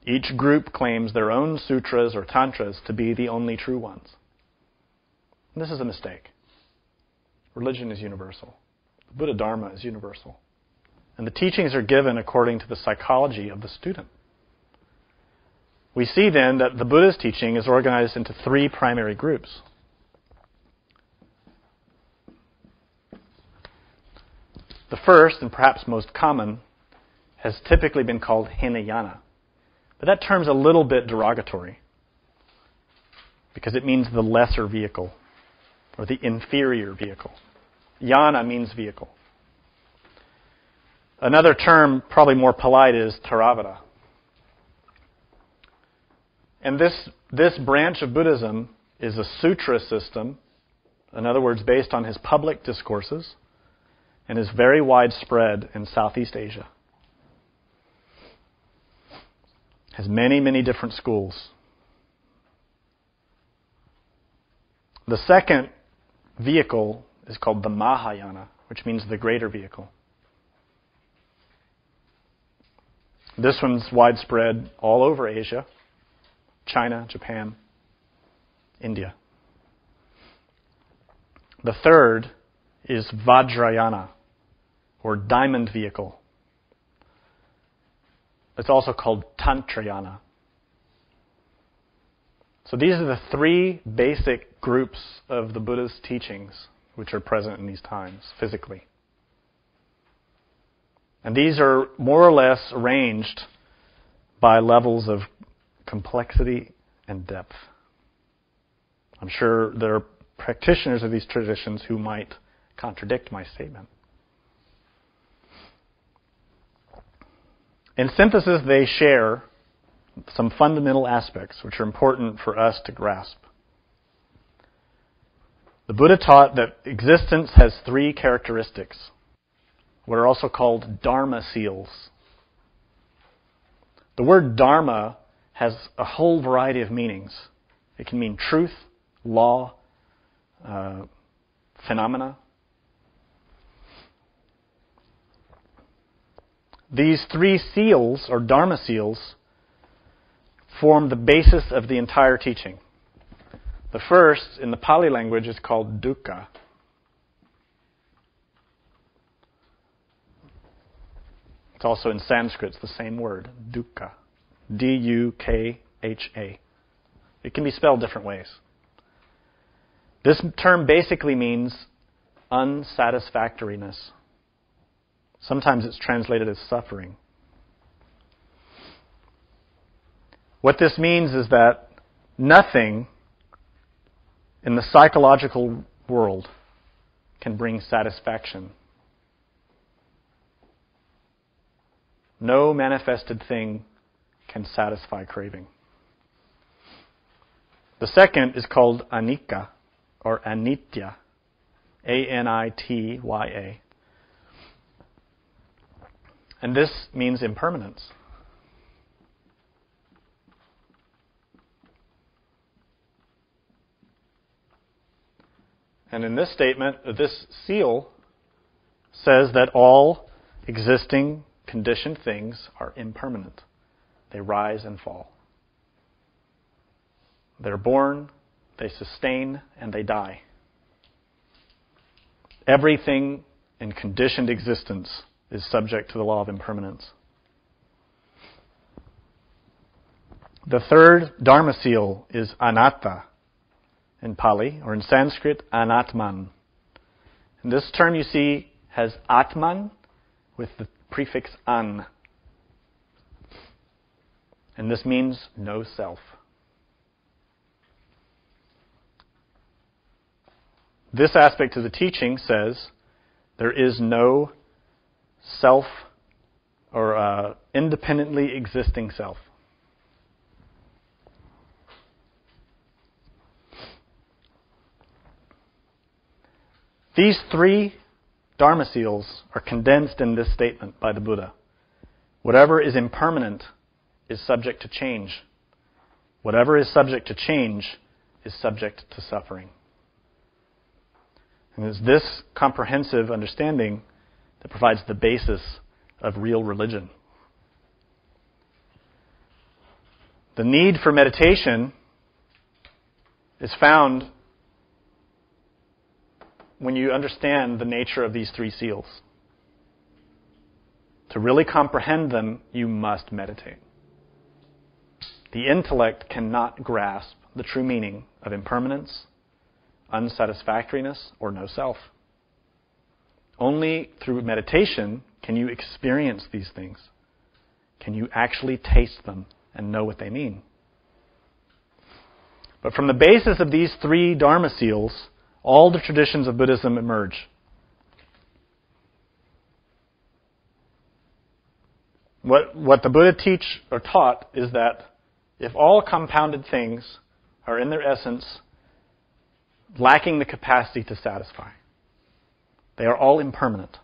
Each group claims their own sutras or tantras to be the only true ones. And this is a mistake. Religion is universal. The Buddha Dharma is universal. And the teachings are given according to the psychology of the student. We see then that the Buddha's teaching is organized into 3 primary groups. The first, and perhaps most common, has typically been called Hinayana. But that term's a little bit derogatory because it means the lesser vehicle or the inferior vehicle. Yana means vehicle. Another term, probably more polite, is Theravada. And this branch of Buddhism is a sutra system, in other words, based on his public discourses, and is very widespread in Southeast Asia. Has many, many different schools. The second vehicle is called the Mahayana, which means the greater vehicle. This one's widespread all over Asia, China, Japan, India. The third is Vajrayana, or diamond vehicle. It's also called Tantrayana. So these are the 3 basic groups of the Buddha's teachings which are present in these times, physically. And these are more or less arranged by levels of complexity and depth. I'm sure there are practitioners of these traditions who might contradict my statement. In synthesis, they share some fundamental aspects which are important for us to grasp. The Buddha taught that existence has 3 characteristics, what are also called Dharma seals. The word Dharma has a whole variety of meanings. It can mean truth, law, phenomena. These 3 seals, or Dharma seals, form the basis of the entire teaching. The first, in the Pali language, is called dukkha. It's also in Sanskrit, it's the same word, dukkha. D-U-K-H-A. It can be spelled different ways. This term basically means unsatisfactoriness. Sometimes it's translated as suffering. What this means is that nothing in the psychological world can bring satisfaction. No manifested thing can satisfy craving. The second is called anicca, or anitya, A-N-I-T-Y-A. And this means impermanence. And in this statement, this seal says that all existing conditioned things are impermanent. They rise and fall. They're born, they sustain, and they die. Everything in conditioned existence is subject to the law of impermanence. The third Dharma seal is anatta, in Pali, or in Sanskrit, anatman. And this term you see has atman with the prefix an. And this means no self. This aspect of the teaching says there is no self or independently existing self. These three Dharma seals are condensed in this statement by the Buddha. Whatever is impermanent is subject to change. Whatever is subject to change is subject to suffering. And it's this comprehensive understanding that provides the basis of real religion. The need for meditation is found when you understand the nature of these three seals. To really comprehend them, you must meditate. The intellect cannot grasp the true meaning of impermanence, unsatisfactoriness, or no self. Only through meditation can you experience these things. Can you actually taste them and know what they mean? But from the basis of these three Dharma seals, all the traditions of Buddhism emerge. What the Buddha taught is that if all compounded things are in their essence lacking the capacity to satisfy, they are all impermanent.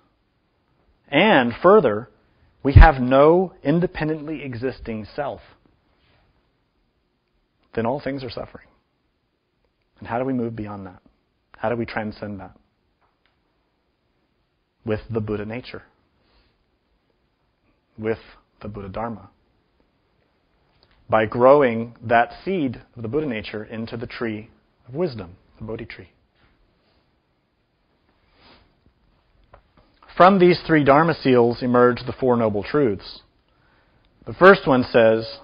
And further, we have no independently existing self. Then all things are suffering. And how do we move beyond that? How do we transcend that? With the Buddha nature. With the Buddha Dharma. By growing that seed of the Buddha nature into the tree of wisdom, the Bodhi tree. From these three Dharma seals emerge the Four Noble Truths. The first one says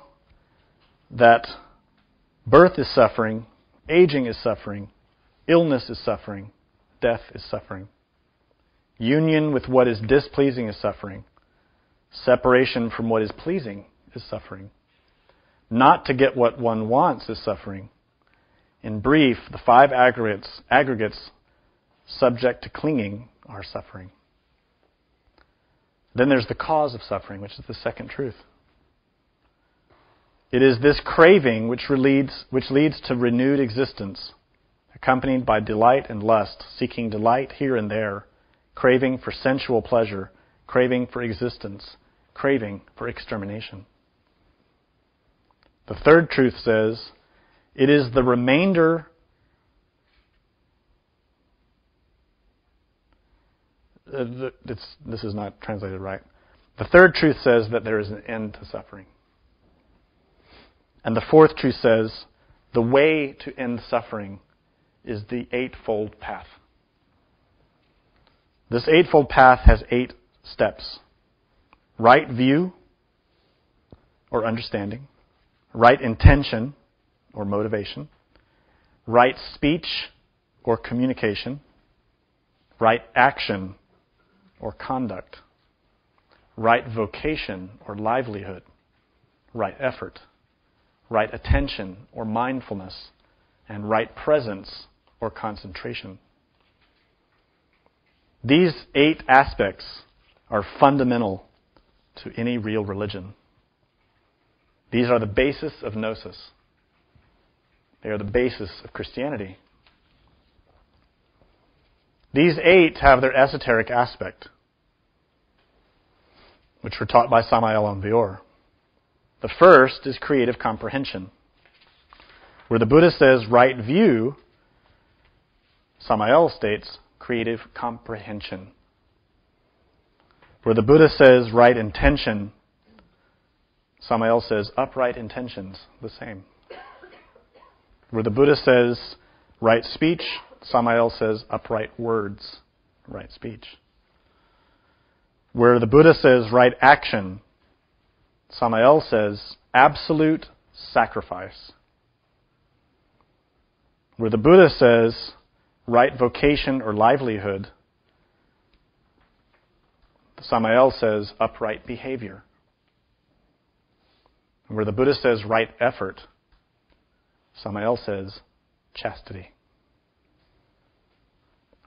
that birth is suffering, aging is suffering, illness is suffering, death is suffering. Union with what is displeasing is suffering. Separation from what is pleasing is suffering. Not to get what one wants is suffering. In brief, the five aggregates subject to clinging are suffering. Then there's the cause of suffering, which is the second truth. It is this craving which leads to renewed existence, accompanied by delight and lust, seeking delight here and there, craving for sensual pleasure, craving for existence, craving for extermination. The third truth says, it is the remainder this is not translated right. The third truth says that there is an end to suffering. And the fourth truth says, the way to end suffering is the Eightfold Path. This Eightfold Path has 8 steps. Right view, or understanding. Right intention, or motivation. Right speech, or communication. Right action, or conduct. Right vocation, or livelihood. Right effort. Right attention, or mindfulness. And right presence, or concentration. These 8 aspects are fundamental to any real religion. These are the basis of Gnosis. They are the basis of Christianity. These 8 have their esoteric aspect, which were taught by Samael Aun Weor. The first is creative comprehension. Where the Buddha says right view, Samael states creative comprehension. Where the Buddha says right intention, Samael says upright intentions, the same. Where the Buddha says right speech, Samael says upright words, right speech. Where the Buddha says right action, Samael says absolute sacrifice. Where the Buddha says right vocation or livelihood, Samael says upright behavior. And where the Buddha says right effort, Samael says chastity.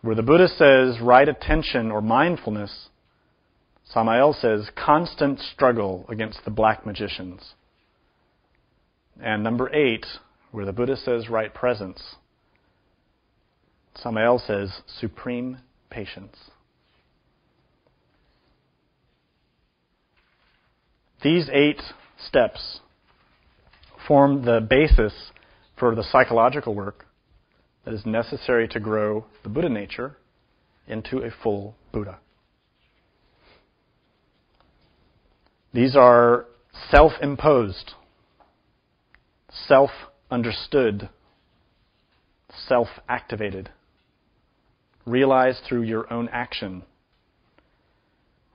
Where the Buddha says right attention or mindfulness, Samael says constant struggle against the black magicians. And number 8, where the Buddha says right presence, Samael says supreme patience. These 8 steps form the basis for the psychological work that is necessary to grow the Buddha nature into a full Buddha. These are self-imposed, self-understood, self-activated, realized through your own action,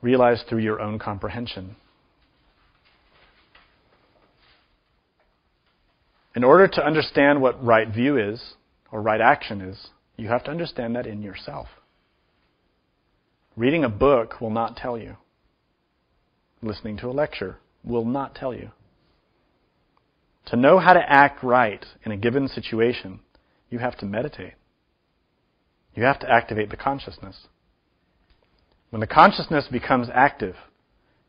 realized through your own comprehension. In order to understand what right view is, or right action is, you have to understand that in yourself. Reading a book will not tell you. Listening to a lecture will not tell you. To know how to act right in a given situation, you have to meditate. You have to activate the consciousness. When the consciousness becomes active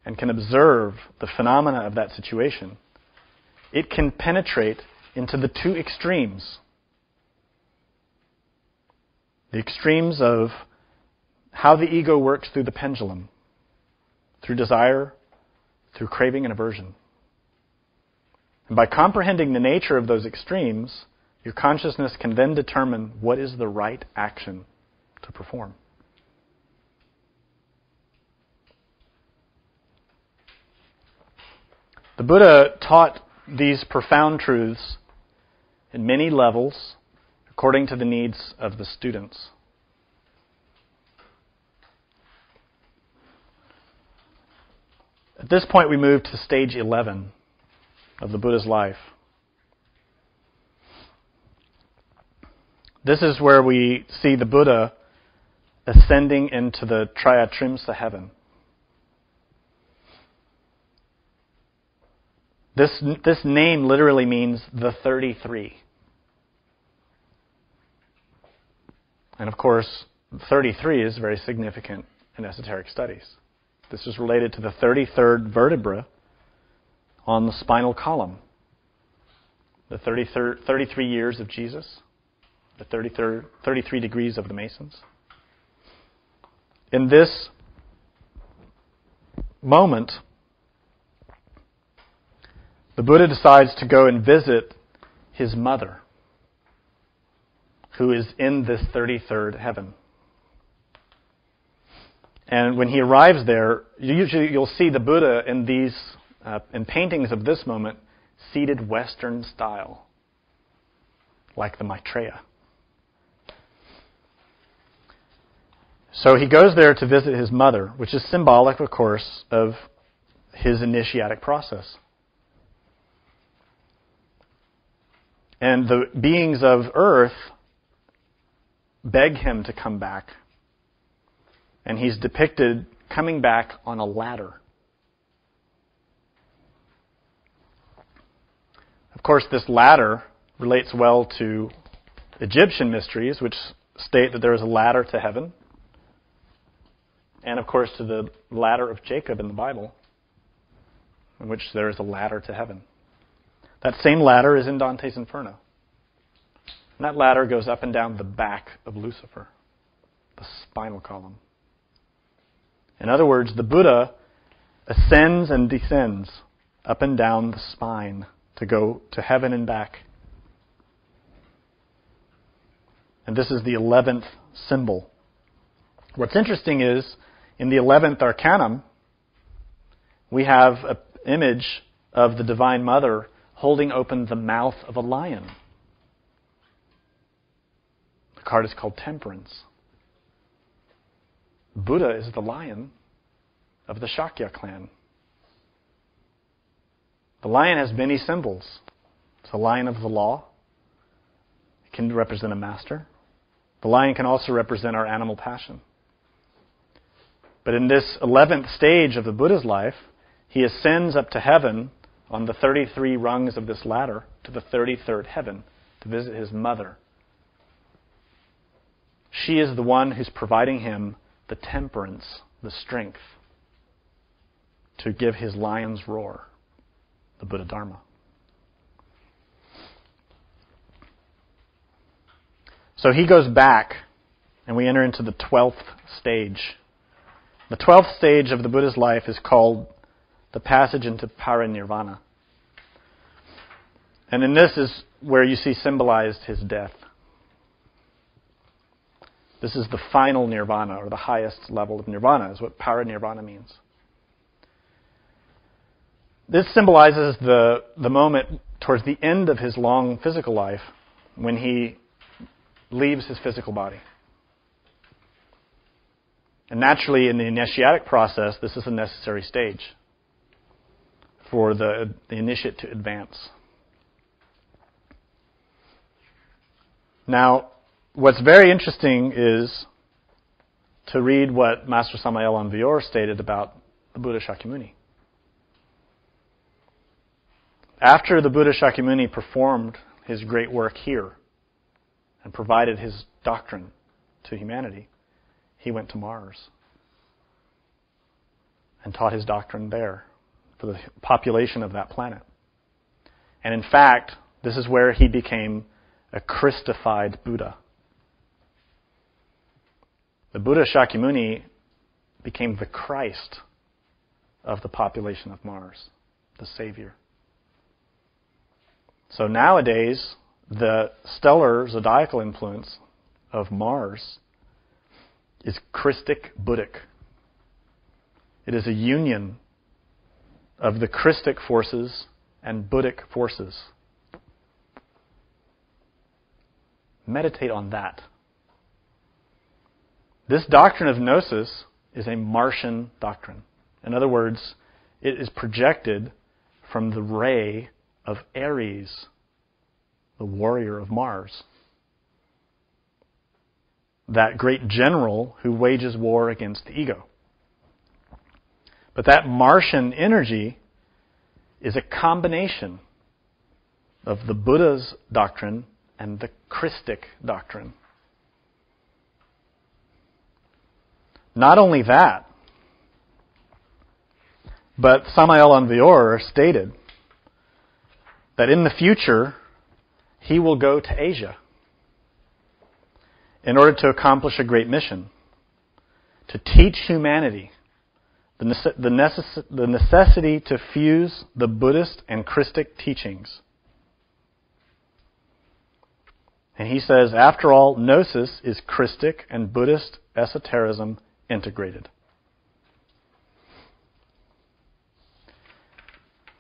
and can observe the phenomena of that situation, it can penetrate into the 2 extremes. The extremes of how the ego works through the pendulum, through desire, through craving and aversion. And by comprehending the nature of those extremes, your consciousness can then determine what is the right action to perform. The Buddha taught these profound truths in many levels according to the needs of the students. At this point, we move to stage 11 of the Buddha's life. This is where we see the Buddha ascending into the Trayatrimsa heaven. This name literally means the 33. And of course, 33 is very significant in esoteric studies. This is related to the 33rd vertebra on the spinal column. The 33 years of Jesus, the 33 degrees of the Masons. In this moment, the Buddha decides to go and visit his mother, who is in this 33rd heaven. And when he arrives there, you'll see the Buddha in these in paintings of this moment, seated Western style, like the Maitreya. So he goes there to visit his mother, which is symbolic, of course, of his initiatic process. And the beings of earth beg him to come back. And he's depicted coming back on a ladder. Of course, this ladder relates well to Egyptian mysteries, which state that there is a ladder to heaven. And, of course, to the ladder of Jacob in the Bible, in which there is a ladder to heaven. That same ladder is in Dante's Inferno. And that ladder goes up and down the back of Lucifer, the spinal column. In other words, the Buddha ascends and descends up and down the spine to go to heaven and back. And this is the 11th symbol. What's interesting is, in the 11th arcanum, we have an image of the Divine Mother holding open the mouth of a lion. The card is called Temperance. Buddha is the lion of the Shakya clan. The lion has many symbols. It's a lion of the law. It can represent a master. The lion can also represent our animal passion. But in this 11th stage of the Buddha's life, he ascends up to heaven on the 33 rungs of this ladder to the 33rd heaven to visit his mother. She is the one who's providing him the temperance, the strength to give his lion's roar, the Buddha Dharma. So he goes back, and we enter into the 12th stage. The 12th stage of the Buddha's life is called the passage into parinirvana. And in this is where you see symbolized his death. This is the final nirvana, or the highest level of nirvana, is what parinirvana means. This symbolizes the moment towards the end of his long physical life when he leaves his physical body. And naturally, in the initiatic process, this is a necessary stage for the initiate to advance. Now, what's very interesting is to read what Master Samael Aun Weor stated about the Buddha Shakyamuni. After the Buddha Shakyamuni performed his great work here and provided his doctrine to humanity, he went to Mars and taught his doctrine there for the population of that planet. And in fact, this is where he became a Christified Buddha. The Buddha Shakyamuni became the Christ of the population of Mars, the Savior. So nowadays, the stellar zodiacal influence of Mars is Christic Buddhic. It is a union of the Christic forces and Buddhic forces. Meditate on that. This doctrine of Gnosis is a Martian doctrine. In other words, it is projected from the ray of Ares, the warrior of Mars. That great general who wages war against the ego. But that Martian energy is a combination of the Buddha's doctrine and the Christic doctrine. Not only that, but Samael Aun Weor stated that in the future he will go to Asia in order to accomplish a great mission, to teach humanity the necessity to fuse the Buddhist and Christic teachings. And he says, after all, Gnosis is Christic and Buddhist esotericism integrated.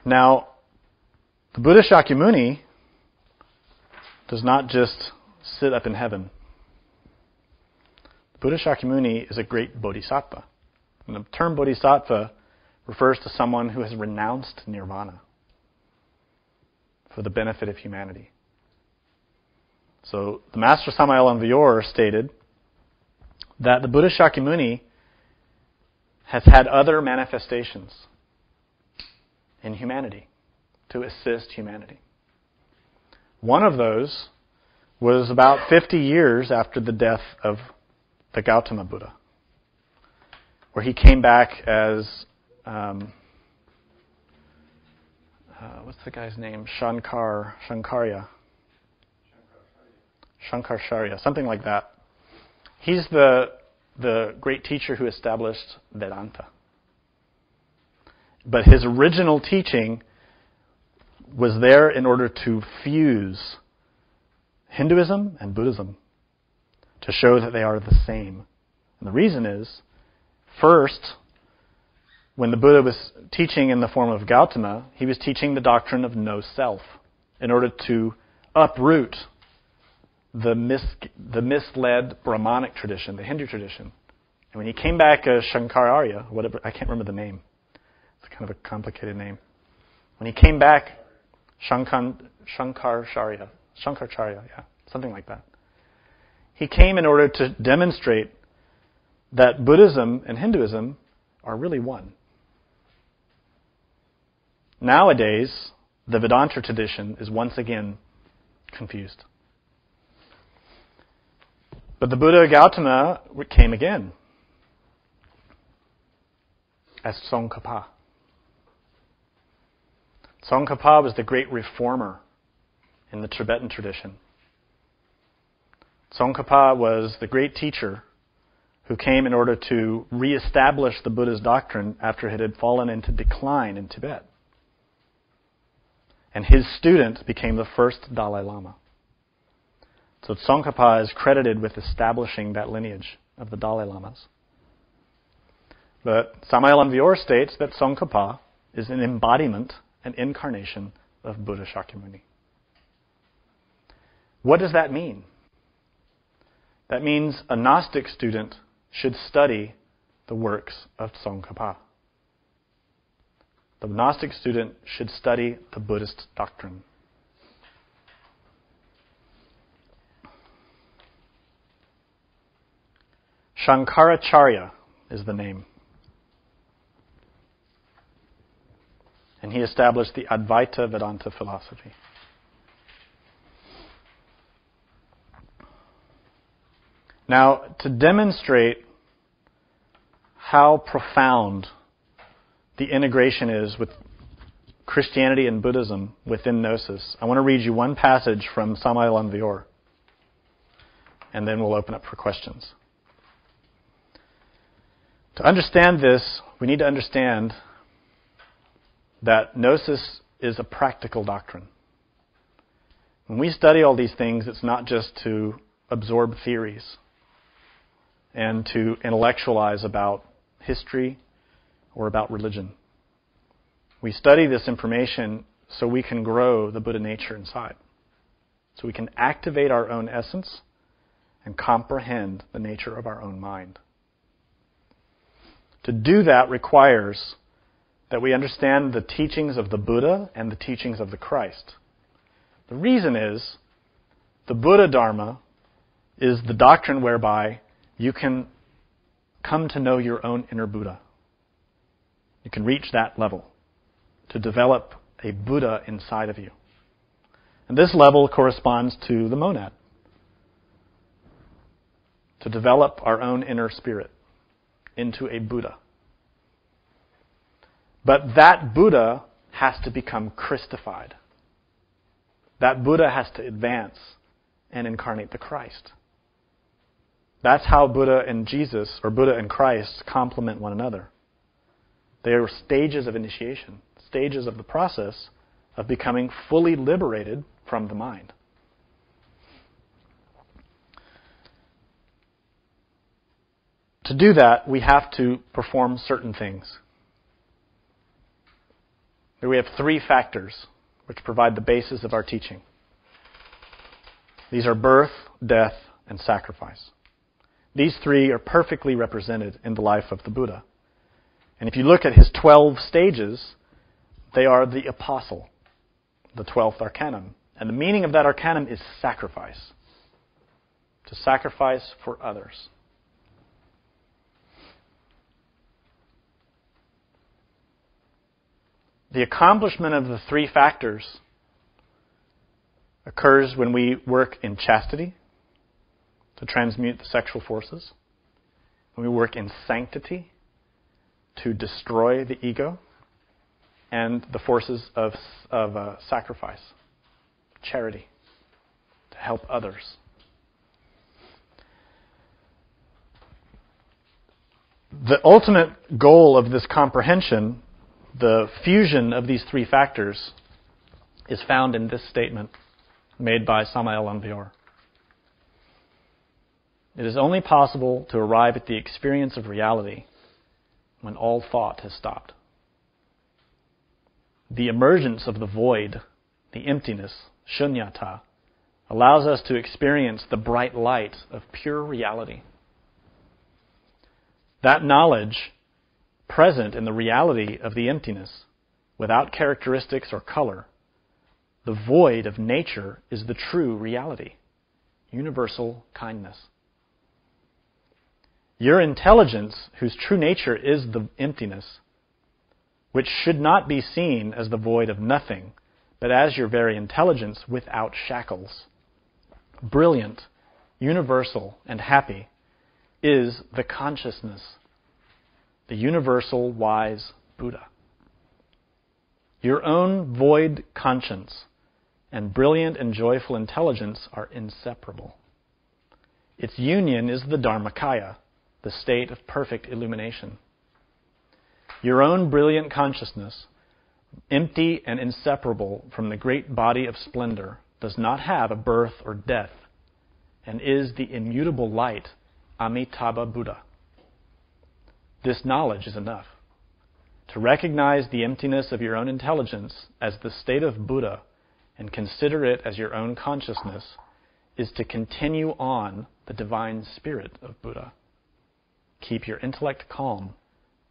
Now, the Buddha Shakyamuni does not just sit up in heaven. The Buddha Shakyamuni is a great bodhisattva. And the term bodhisattva refers to someone who has renounced nirvana for the benefit of humanity. So the Master Samael Aun Weor stated that the Buddha Shakyamuni has had other manifestations in humanity to assist humanity. One of those was about 50 years after the death of the Gautama Buddha, where he came back as, what's the guy's name? Shankaracharya, something like that. He's the great teacher who established Vedanta. But his original teaching was there in order to fuse Hinduism and Buddhism to show that they are the same. And the reason is, first, when the Buddha was teaching in the form of Gautama, he was teaching the doctrine of no self in order to uproot the misled Brahmanic tradition, the Hindu tradition. And when he came back as Shankaracharya, whatever, I can't remember the name. It's kind of a complicated name. When he came back, Shankaracharya, yeah, something like that. He came in order to demonstrate that Buddhism and Hinduism are really one. Nowadays, the Vedanta tradition is once again confused. But the Buddha Gautama came again as Tsongkhapa. Tsongkhapa was the great reformer in the Tibetan tradition. Tsongkhapa was the great teacher who came in order to reestablish the Buddha's doctrine after it had fallen into decline in Tibet. And his student became the first Dalai Lama. So Tsongkhapa is credited with establishing that lineage of the Dalai Lamas. But Samael Aun Weor states that Tsongkhapa is an embodiment, an incarnation of Buddha Shakyamuni. What does that mean? That means a Gnostic student should study the works of Tsongkhapa. The Gnostic student should study the Buddhist doctrine. Shankaracharya is the name. And he established the Advaita Vedanta philosophy. Now, to demonstrate how profound the integration is with Christianity and Buddhism within Gnosis, I want to read you one passage from Samael Aun Weor, and then we'll open up for questions. To understand this, we need to understand that Gnosis is a practical doctrine. When we study all these things, it's not just to absorb theories and to intellectualize about history or about religion. We study this information so we can grow the Buddha nature inside, so we can activate our own essence and comprehend the nature of our own mind. To do that requires that we understand the teachings of the Buddha and the teachings of the Christ. The reason is the Buddha Dharma is the doctrine whereby you can come to know your own inner Buddha. You can reach that level to develop a Buddha inside of you. And this level corresponds to the monad. To develop our own inner spirit into a Buddha. But that Buddha has to become Christified. That Buddha has to advance and incarnate the Christ. That's how Buddha and Jesus, or Buddha and Christ, complement one another. They are stages of initiation, stages of the process of becoming fully liberated from the mind. To do that, we have to perform certain things. We have 3 factors which provide the basis of our teaching. These are birth, death, and sacrifice. These 3 are perfectly represented in the life of the Buddha. And if you look at his 12 stages, they are the apostle, the 12th arcanum. And the meaning of that arcanum is sacrifice. To sacrifice for others. The accomplishment of the 3 factors occurs when we work in chastity, to transmute the sexual forces, when we work in sanctity, to destroy the ego, and the forces of sacrifice, charity, to help others. The ultimate goal of this comprehension, the fusion of these 3 factors, is found in this statement made by Samael Aun Weor. It is only possible to arrive at the experience of reality when all thought has stopped. The emergence of the void, the emptiness, shunyata, allows us to experience the bright light of pure reality. That knowledge, present in the reality of the emptiness, without characteristics or color, the void of nature, is the true reality. universal kindness. Your intelligence, whose true nature is the emptiness, which should not be seen as the void of nothing, but as your very intelligence without shackles, brilliant, universal, and happy, is the consciousness, the universal wise Buddha. Your own void conscience and brilliant and joyful intelligence are inseparable. Its union is the Dharmakaya, the state of perfect illumination. Your own brilliant consciousness, empty and inseparable from the great body of splendor, does not have a birth or death, and is the immutable light, Amitabha Buddha. This knowledge is enough. To recognize the emptiness of your own intelligence as the state of Buddha and consider it as your own consciousness is to continue on the divine spirit of Buddha. Keep your intellect calm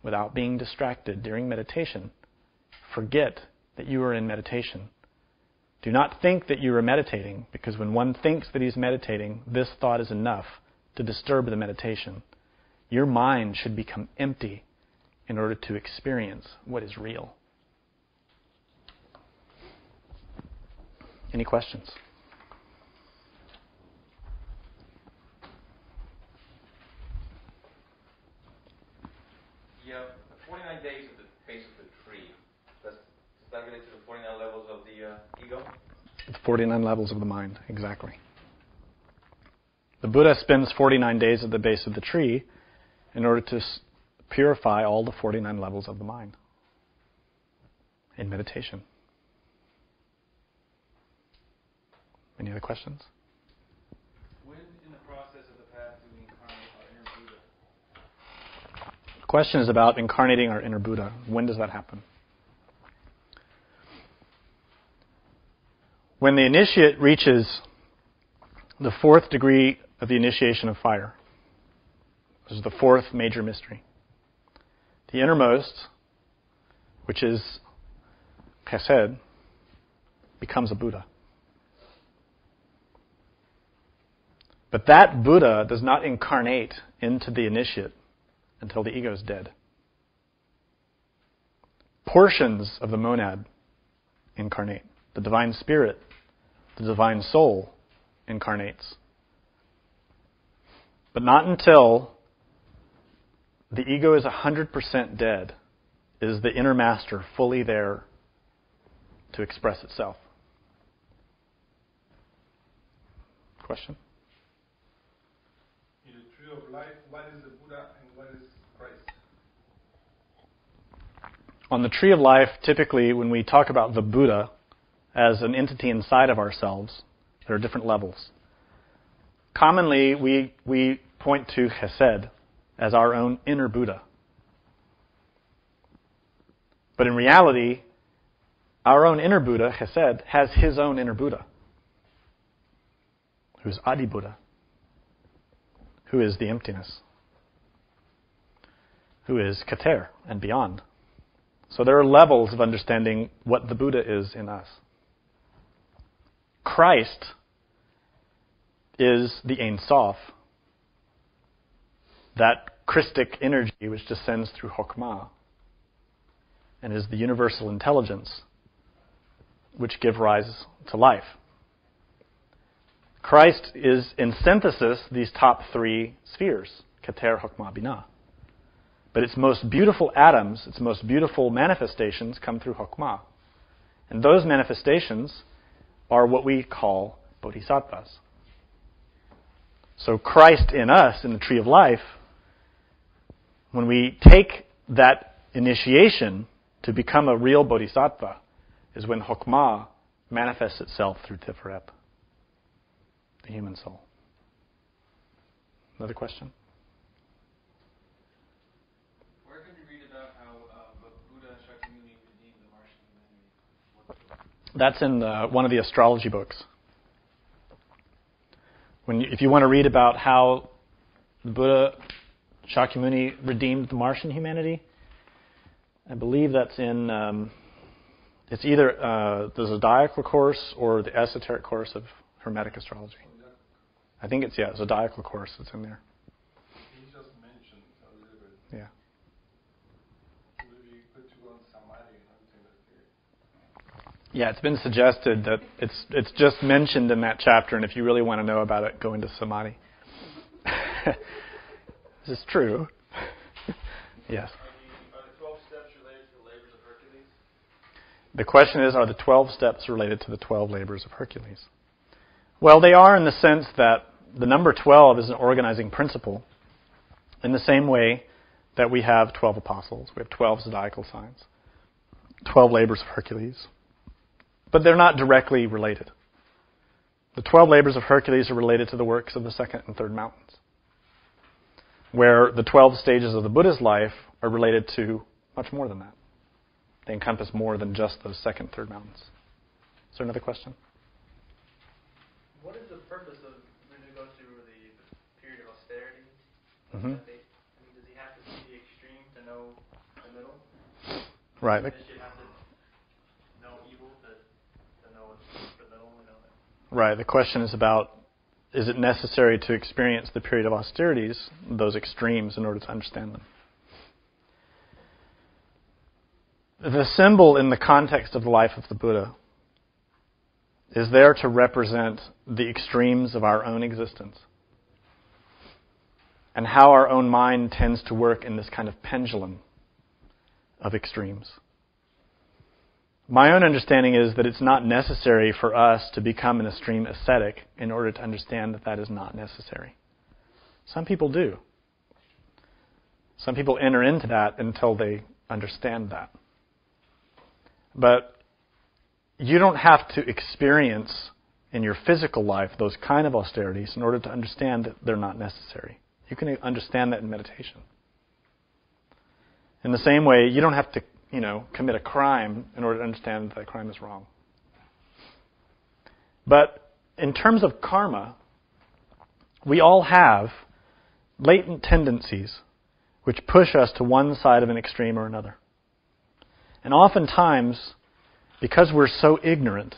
without being distracted during meditation. Forget that you are in meditation. Do not think that you are meditating, because when one thinks that he's meditating, this thought is enough to disturb the meditation. Your mind should become empty in order to experience what is real. Any questions? Yeah, the 49 days at the base of the tree, does that relate to the 49 levels of the ego? The 49 levels of the mind, exactly. The Buddha spends 49 days at the base of the tree in order to purify all the 49 levels of the mind in meditation. Any other questions? When in the process of the path do we incarnate our inner Buddha? The question is about incarnating our inner Buddha. When does that happen? When the initiate reaches the 4th degree of the initiation of fire. This is the 4th major mystery. The innermost, which is Chesed, becomes a Buddha. But that Buddha does not incarnate into the initiate until the ego is dead. Portions of the monad incarnate. The divine spirit, the divine soul incarnates. But not until the ego is 100% dead is the inner master fully there to express itself. Question? In the tree of life, what is the Buddha and what is Christ? On the tree of life, typically when we talk about the Buddha as an entity inside of ourselves, there are different levels. Commonly, we point to Chesed as our own inner Buddha. But in reality, our own inner Buddha, Chesed, has his own inner Buddha, who's Adi Buddha, who is the emptiness, who is Keter and beyond. So there are levels of understanding what the Buddha is in us. Christ is the Ein Sof, that Christic energy which descends through Chokmah, and is the universal intelligence which give rise to life. Christ is, in synthesis, these top 3 spheres, Keter, Chokmah, Binah. But its most beautiful atoms, its most beautiful manifestations come through Chokmah. And those manifestations are what we call bodhisattvas. So Christ in us, in the tree of life, when we take that initiation to become a real bodhisattva, is when Chokmah manifests itself through Tiferet, the human soul. Another question? Where can we read about how Buddha Shakyamuni redeemed the Martian humanity? That's in one of the astrology books. If you want to read about how the Buddha Shakyamuni redeemed the Martian humanity, I believe that's in, it's either the Zodiacal course or the esoteric course of Hermetic astrology. I think it's, Zodiacal Course. It's in there. He just mentioned a little bit. Yeah. Would it be good to go on Samadhi and everything that's here? Yeah, it's been suggested that it's just mentioned in that chapter, and if you really want to know about it, go into Samadhi. This is true. Yes. Are the 12 steps related to the labors of Hercules? The question is, are the 12 steps related to the 12 labors of Hercules? Well, they are in the sense that the number 12 is an organizing principle in the same way that we have 12 apostles. We have 12 zodiacal signs, 12 labors of Hercules. But they're not directly related. The 12 labors of Hercules are related to the works of the second and third mountains, where the 12 stages of the Buddha's life are related to much more than that. They encompass more than just those second and third mountains. Is there another question? What is the purpose of when we go through the period of austerity? Mm-hmm. Does he have to see the extreme to know the middle? Right. Does he have to know evil to know the middle? Right. The question is about, is it necessary to experience the period of austerities, those extremes, in order to understand them? The symbol in the context of the life of the Buddha is there to represent the extremes of our own existence and how our own mind tends to work in this kind of pendulum of extremes. My own understanding is that it's not necessary for us to become an extreme ascetic in order to understand that that is not necessary. Some people do. Some people enter into that until they understand that. But you don't have to experience in your physical life those kind of austerities in order to understand that they're not necessary. You can understand that in meditation. In the same way, you don't have to, commit a crime in order to understand that that crime is wrong. But in terms of karma, we all have latent tendencies which push us to one side of an extreme or another. And oftentimes, because we're so ignorant,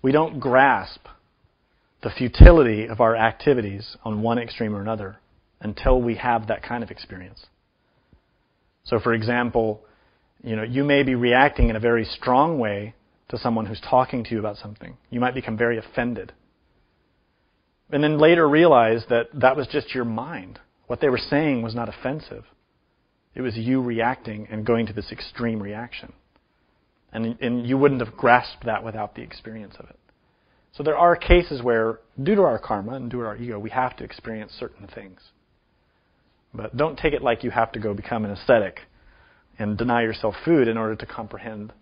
we don't grasp the futility of our activities on one extreme or another until we have that kind of experience. So, for example, you may be reacting in a very strong way to someone who's talking to you about something. You might become very offended. And then later realize that that was just your mind. What they were saying was not offensive. It was you reacting and going to this extreme reaction. And you wouldn't have grasped that without the experience of it. So there are cases where, due to our karma and due to our ego, we have to experience certain things. But don't take it like you have to go become an ascetic and deny yourself food in order to comprehend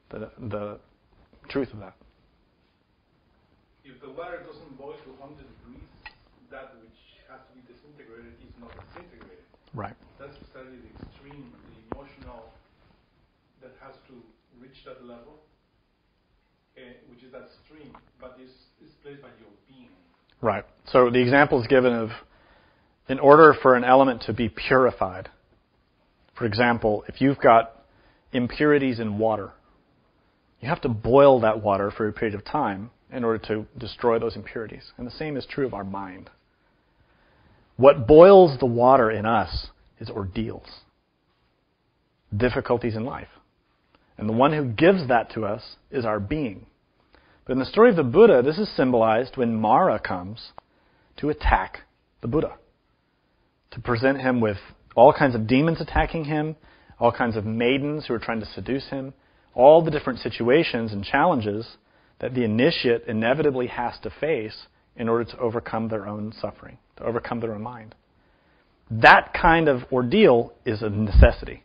the truth of that. If the water doesn't boil to 100 degrees, that which has to be disintegrated is not disintegrated. Right. That's precisely the extreme, the emotional that has to reach that level, which is that stream, but is placed by your being. Right. So the example is given of, in order for an element to be purified, for example, if you've got impurities in water, you have to boil that water for a period of time in order to destroy those impurities. And the same is true of our mind. What boils the water in us is ordeals, difficulties in life. And the one who gives that to us is our being. But in the story of the Buddha, this is symbolized when Mara comes to attack the Buddha, to present him with all kinds of demons attacking him, all kinds of maidens who are trying to seduce him, all the different situations and challenges that the initiate inevitably has to face in order to overcome their own suffering, to overcome their own mind. That kind of ordeal is a necessity.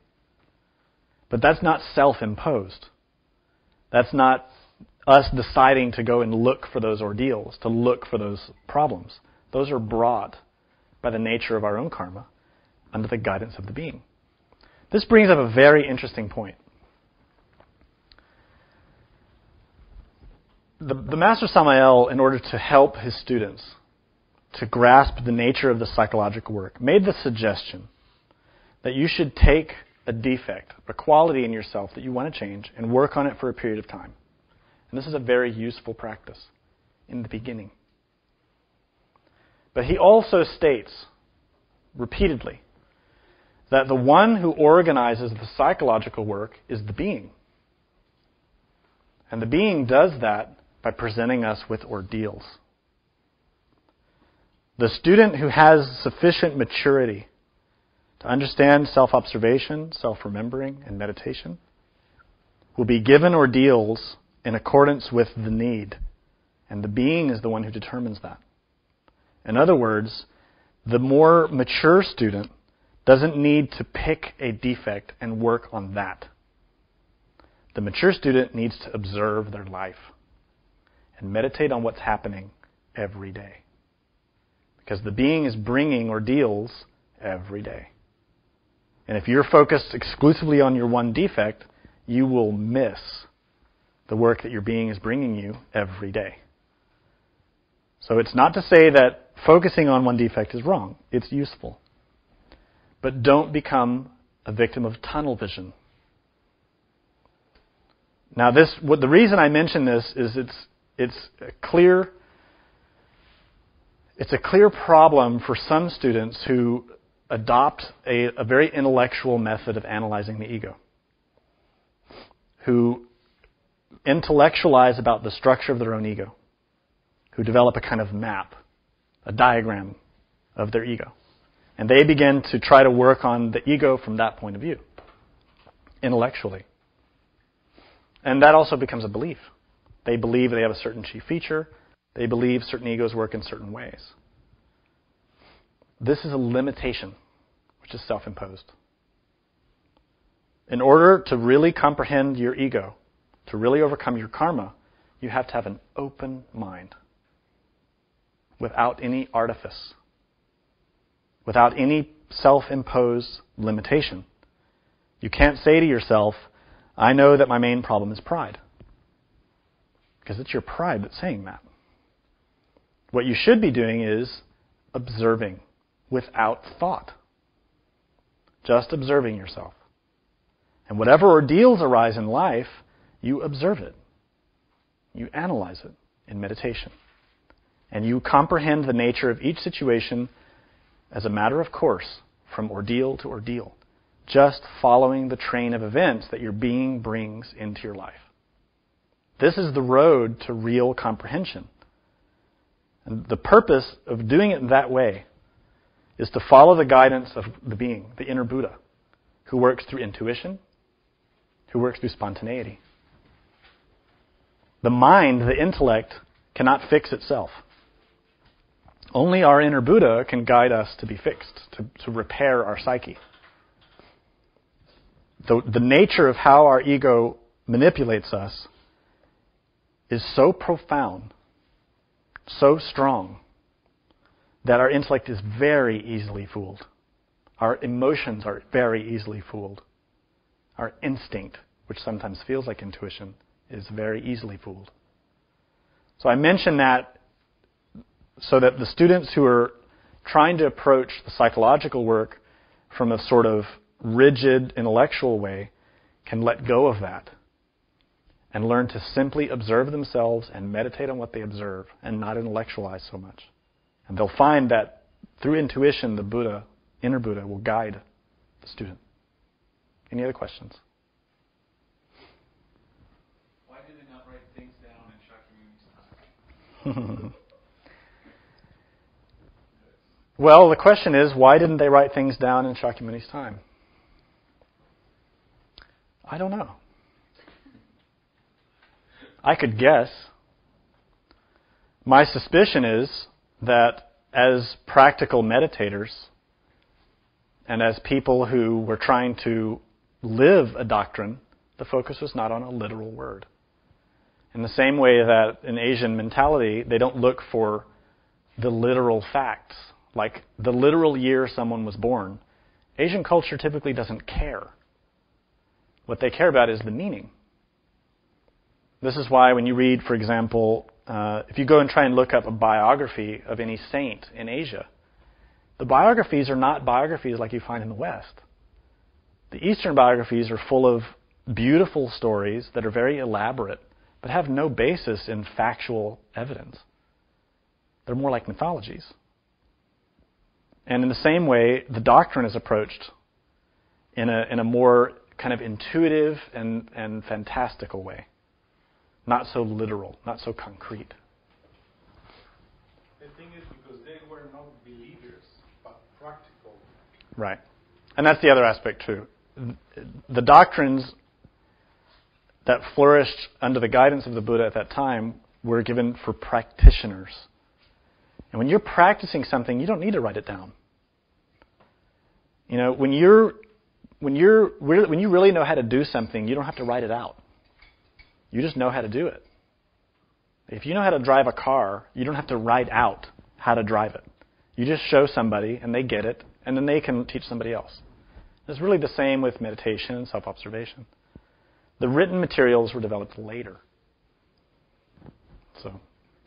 But that's not self-imposed. That's not us deciding to go and look for those ordeals, to look for those problems. Those are brought by the nature of our own karma under the guidance of the being. This brings up a very interesting point. The Master Samael, in order to help his students to grasp the nature of the psychological work, made the suggestion that you should take a defect, a quality in yourself that you want to change, and work on it for a period of time. And this is a very useful practice in the beginning. But he also states repeatedly that the one who organizes the psychological work is the being. And the being does that by presenting us with ordeals. The student who has sufficient maturity to understand self-observation, self-remembering, and meditation will be given ordeals in accordance with the need. And the being is the one who determines that. In other words, the more mature student doesn't need to pick a defect and work on that. The mature student needs to observe their life and meditate on what's happening every day. Because the being is bringing ordeals every day. And if you're focused exclusively on your one defect, you will miss the work that your being is bringing you every day. So it's not to say that focusing on one defect is wrong. It's useful. But don't become a victim of tunnel vision. Now, the reason I mention this is it's a clear problem for some students who adopt a very intellectual method of analyzing the ego, who intellectualize about the structure of their own ego, who develop a kind of map, a diagram of their ego. And they begin to try to work on the ego from that point of view, intellectually. And that also becomes a belief. They believe they have a certain chief feature. They believe certain egos work in certain ways. This is a limitation, which is self-imposed. In order to really comprehend your ego, to really overcome your karma, you have to have an open mind, without any artifice, without any self-imposed limitation. You can't say to yourself, I know that my main problem is pride. Because it's your pride that's saying that. What you should be doing is observing without thought. Just observing yourself. And whatever ordeals arise in life, you observe it. You analyze it in meditation. And you comprehend the nature of each situation as a matter of course, from ordeal to ordeal, just following the train of events that your being brings into your life. This is the road to real comprehension. And the purpose of doing it in that way is to follow the guidance of the being, the inner Buddha, who works through intuition, who works through spontaneity. The mind, the intellect, cannot fix itself. Only our inner Buddha can guide us to be fixed, to repair our psyche. The nature of how our ego manipulates us is so profound, so strong, that our intellect is very easily fooled. Our emotions are very easily fooled. Our instinct, which sometimes feels like intuition, is very easily fooled. So I mention that so that the students who are trying to approach the psychological work from a sort of rigid intellectual way can let go of that and learn to simply observe themselves and meditate on what they observe and not intellectualize so much. And they'll find that through intuition, the Buddha, inner Buddha, will guide the student. Any other questions? Why did they not write things down in Shakyamuni's time? Well, the question is, why didn't they write things down in Shakyamuni's time? I don't know. I could guess. My suspicion is that as practical meditators and as people who were trying to live a doctrine, the focus was not on a literal word. In the same way that in Asian mentality, they don't look for the literal facts, like the literal year someone was born. Asian culture typically doesn't care. What they care about is the meaning. This is why when you read, for example, if you go and try and look up a biography of any saint in Asia, the biographies are not biographies like you find in the West. The Eastern biographies are full of beautiful stories that are very elaborate, but have no basis in factual evidence. They're more like mythologies. And in the same way, the doctrine is approached in a more kind of intuitive and fantastical way. Not so literal, not so concrete. The thing is, because they were not believers, but practical. Right. And that's the other aspect too. The doctrines that flourished under the guidance of the Buddha at that time were given for practitioners. And when you're practicing something, you don't need to write it down. You know, when you really know how to do something, you don't have to write it out. You just know how to do it. If you know how to drive a car, you don't have to write out how to drive it. You just show somebody and they get it, and then they can teach somebody else. It's really the same with meditation and self-observation. The written materials were developed later. So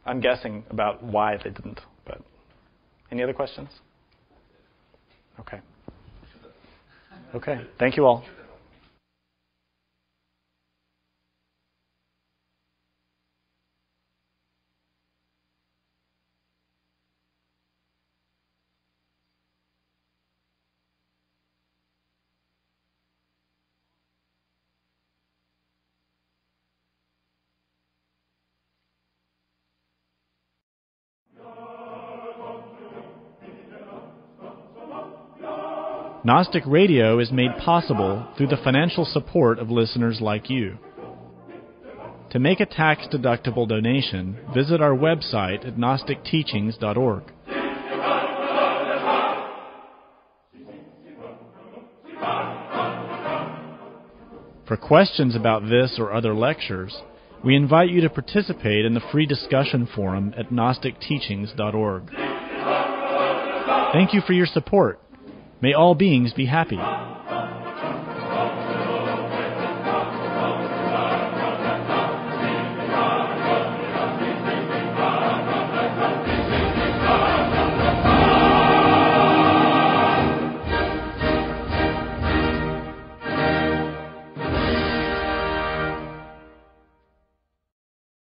I'm guessing about why they didn't. But any other questions? Okay. Okay. Thank you all. Gnostic Radio is made possible through the financial support of listeners like you. To make a tax-deductible donation, visit our website at gnosticteachings.org. For questions about this or other lectures, we invite you to participate in the free discussion forum at gnosticteachings.org. Thank you for your support. May all beings be happy.